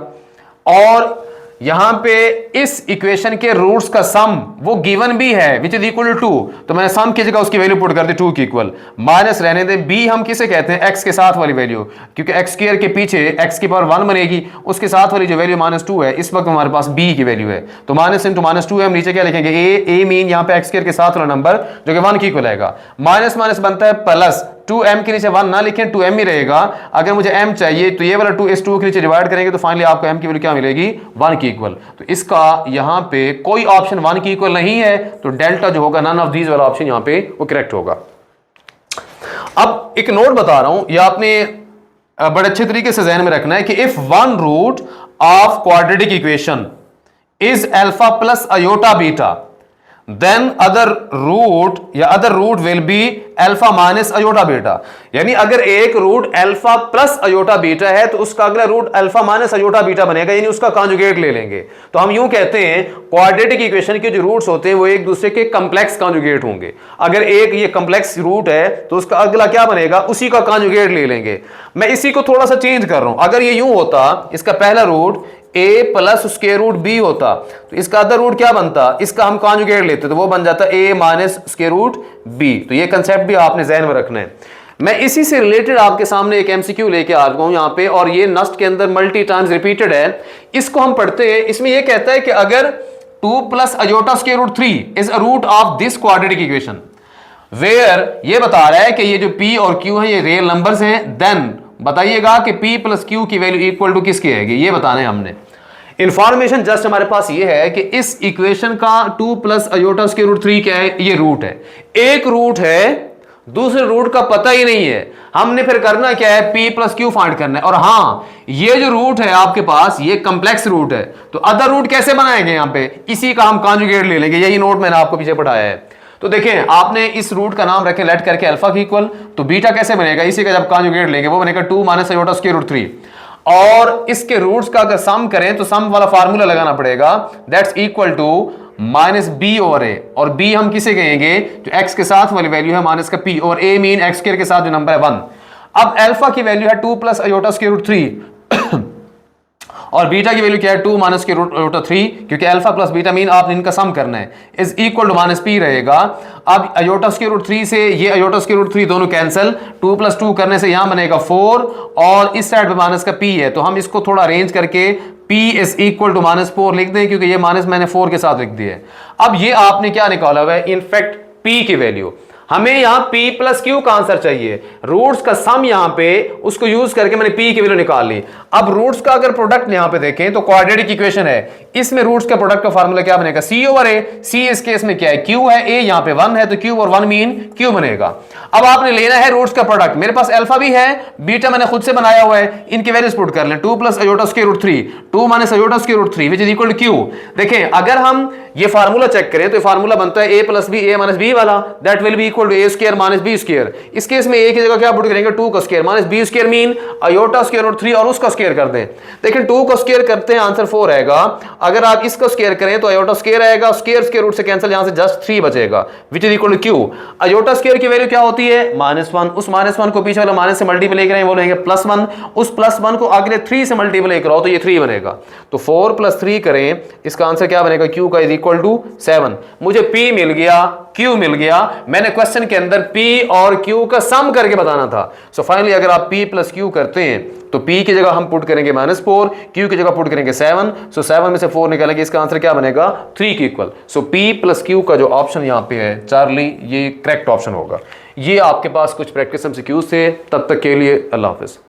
और यहां पे इस इक्वेशन के रूट्स का सम वो गिवन भी है विच इज इक्वल टू 2, तो मैंने सम की जगह उसकी वैल्यू पुट कर दी 2 की इक्वल, माइनस रहने दें b हम किसे कहते हैं, x के साथ वाली वैल्यू, क्योंकि x² के पीछे x की पावर 1 बनेगी, उसके साथ वाली जो वैल्यू -2 है, इस वक्त हमारे पास b की वैल्यू है, तो -2 है। हम नीचे क्या लिखेंगे, a मीन यहां पे x² के साथ वाला नंबर जो कि 1 की इक्वल आएगा, माइनस माइनस बनता है प्लस, 2m के नीचे 1 ना लिखें, 2m ही रहेगा। अगर मुझे m चाहिए तो ये वाला 2 इस 2 के नीचे डिवाइड करेंगे तो फाइनली आपको m की वैल्यू क्या मिलेगी, 1 की इक्वल। तो इसका यहां पे कोई ऑप्शन 1 की इक्वल नहीं है, तो डेल्टा जो होगा नन ऑफ दीज वाला ऑप्शन यहां पे वो करेक्ट होगा। अब एक नोट बता रहा हूं, यह आपने बड़े अच्छे तरीके से ध्यान में रखना है कि if one root of quadratic equation is alpha plus iota beta, then other root will be alpha minus iota beta. यानी अगर एक root alpha plus iota beta है तो उसका अगला root alpha minus iota beta बनेगा, यानी उसका कॉन्जुगेट ले लेंगे। तो हम यूं कहते हैं क्वाड्रेटिक इक्वेशन के जो रूट्स होते हैं वो एक दूसरे के कंप्लेक्स कॉन्जुगेट होंगे। अगर एक ये कंप्लेक्स रूट है तो उसका अगला क्या बनेगा, उसी का कॉन्जुगेट ले लेंगे। मैं इसी को थोड़ा सा चेंज कर रहा हूं, अगर ये यूं होता, इसका पहला root a plus square root b होता तो इसका अदर रूट क्या बनता, इसका हम कॉन्जुगेट लेते तो वो बन जाता a minus square root b। तो ये कंसेप्ट भी आपने ज़हन में रखना है। मैं इसी से रिलेटेड आपके सामने एक एमसीक्यू लेके आ रहा हूं यहां पे, और ये नस्ट के अंदर मल्टी टाइम्स रिपीटेड है। इसको हम पढ़ते हैं, इसमें यह कहता है कि अगर 2 plus iota square root 3 is a root of this quadratic equation, where ये बता रहा है कि ये जो p और q है ये रियल नंबर्स हैं, देन बताइएगा कि p प्लस q की वैल्यू इक्वल टू किसकी आएगी, ये बताना है हमने। इंफॉर्मेशन जस्ट हमारे पास ये है कि इस इक्वेशन का 2 प्लस अयोटा स्क्वायर रूट 3 क्या है, ये रूट है। एक रूट है, दूसरे रूट का पता ही नहीं है, हमने फिर करना क्या है, p प्लस q फाइंड करना है। और हाँ, ये जो रूट है आपके पास ये कंप्लेक्स रूट है, तो अदर रूट कैसे बनाएंगे, यहां पे इसी का हम कॉन्जुगेट ले लेंगे। यही नोट मैंने आपको पीछे पढ़ाया है। तो देखें आपने इस रूट का नाम रखें लेट करके अल्फा की इक्वल, तो बीटा कैसे बनेगा, इसी का जब कॉन्जुगेट लेंगे वो बनेगा 2 माइनस अयोटा स्क्वायर रूट 3, और इसके रूट्स का अगर सम करें तो सम वाला फार्मूला लगाना पड़ेगा, दैट्स इक्वल टू -b/a, और b हम किसे कहेंगे, जो x के साथ वाली वैल्यू है माइनस का p, और a मीन x स्क्वायर के साथ जो नंबर है 1। अब अल्फा की वैल्यू है 2 प्लस अयोटा स्क्वायर रूट 3 और बीटा की वैल्यू क्या है 2 माइनस स्क्वायर रूट ऑफ 3, क्योंकि अल्फा प्लस बीटा मीन आपने इनका सम करना है, is equal to minus P रहेगा। अब आयोटा स्क्वायर रूट 3 से ये आयोटा स्क्वायर रूट 3 दोनों कैंसिल, 2 प्लस 2 करने से यहां बनेगा 4 और इस साइड पे माइनस का p है, तो हम इसको थोड़ा अरेंज करके p is equal to minus 4 लिख दें, क्योंकि ये माइनस मैंने 4 के साथ लिख दिया है। अब ये आपने क्या निकाला हुआ है, इनफैक्ट p की वैल्यू। हमें यहां p प्लस क्यू का आंसर चाहिए, रूट्स का सम यहां पे उसको यूज करके मैंने p की वैल्यू निकाल ली। अब रूट्स का अगर प्रोडक्ट यहां पे देखें तो क्वाड्रेटिक इक्वेशन है, इसमें रूट्स का प्रोडक्ट का फार्मूला क्या बनेगा, c ओवर a। c इस केस में क्या है, q है, a यहां पे 1 है, तो q और 1 मीन q बनेगा। अब आपने लेना है रूट्स का प्रोडक्ट, मेरे पास अल्फा भी है, बीटा मैंने खुद से बनाया हुआ है, इनकी वैल्यूज पुट कर लें, 2 plus iota square root 3, 2 minus iota square root 3 which is equal to q। देखें अगर हम ये फार्मूला चेक करें तो ये फार्मूला बनता है a plus B a minus B वाला, that will be equal to a square minus B square. इस केस में a की जगह क्या पुट करेंगे, 2 का square minus B square mean iota square root 3 और उसका स्क्वायर कर दें। देखें 2 का स्क्वायर करते हैं आंसर 4 आएगा, अगर आप इसका स्क्वायर करें तो आयोटा स्क्वायर आएगा, स्क्वायर स्क्वायर रूट से कैंसिल, यहां से जस्ट 3 बचेगा which is equal to q। Iota square की वैल्यू क्या होती है, -1, उस -1 को पीछे वाला माइनस से मल्टीप्लाई करें वो लेंगे +1, उस +1 को अगले 3 से मल्टीप्लाई कराओ तो ये 3 बनेगा, तो 4 + 3 करें, इसका आंसर क्या बनेगा, q का इज इक्वल टू 7। मुझे p मिल गया, q मिल गया, मैंने क्वेश्चन के अंदर p और q का सम करके बताना था। सो फाइनली अगर आप p प्लस q करते हैं तो p की जगह हम पुट करेंगे -4, q की जगह पुट करेंगे 7, सो 7 में से 4 निकालेंगे, इसका आंसर क्या बनेगा 3 के इक्वल। सो p प्लस q का जो ऑप्शन यहां पे है चार्ली, ये करेक्ट ऑप्शन होगा। ये आपके पास कुछ प्रैक्टिस एमसीक्यूज थे, तब तक के लिए अल्लाह हाफिज।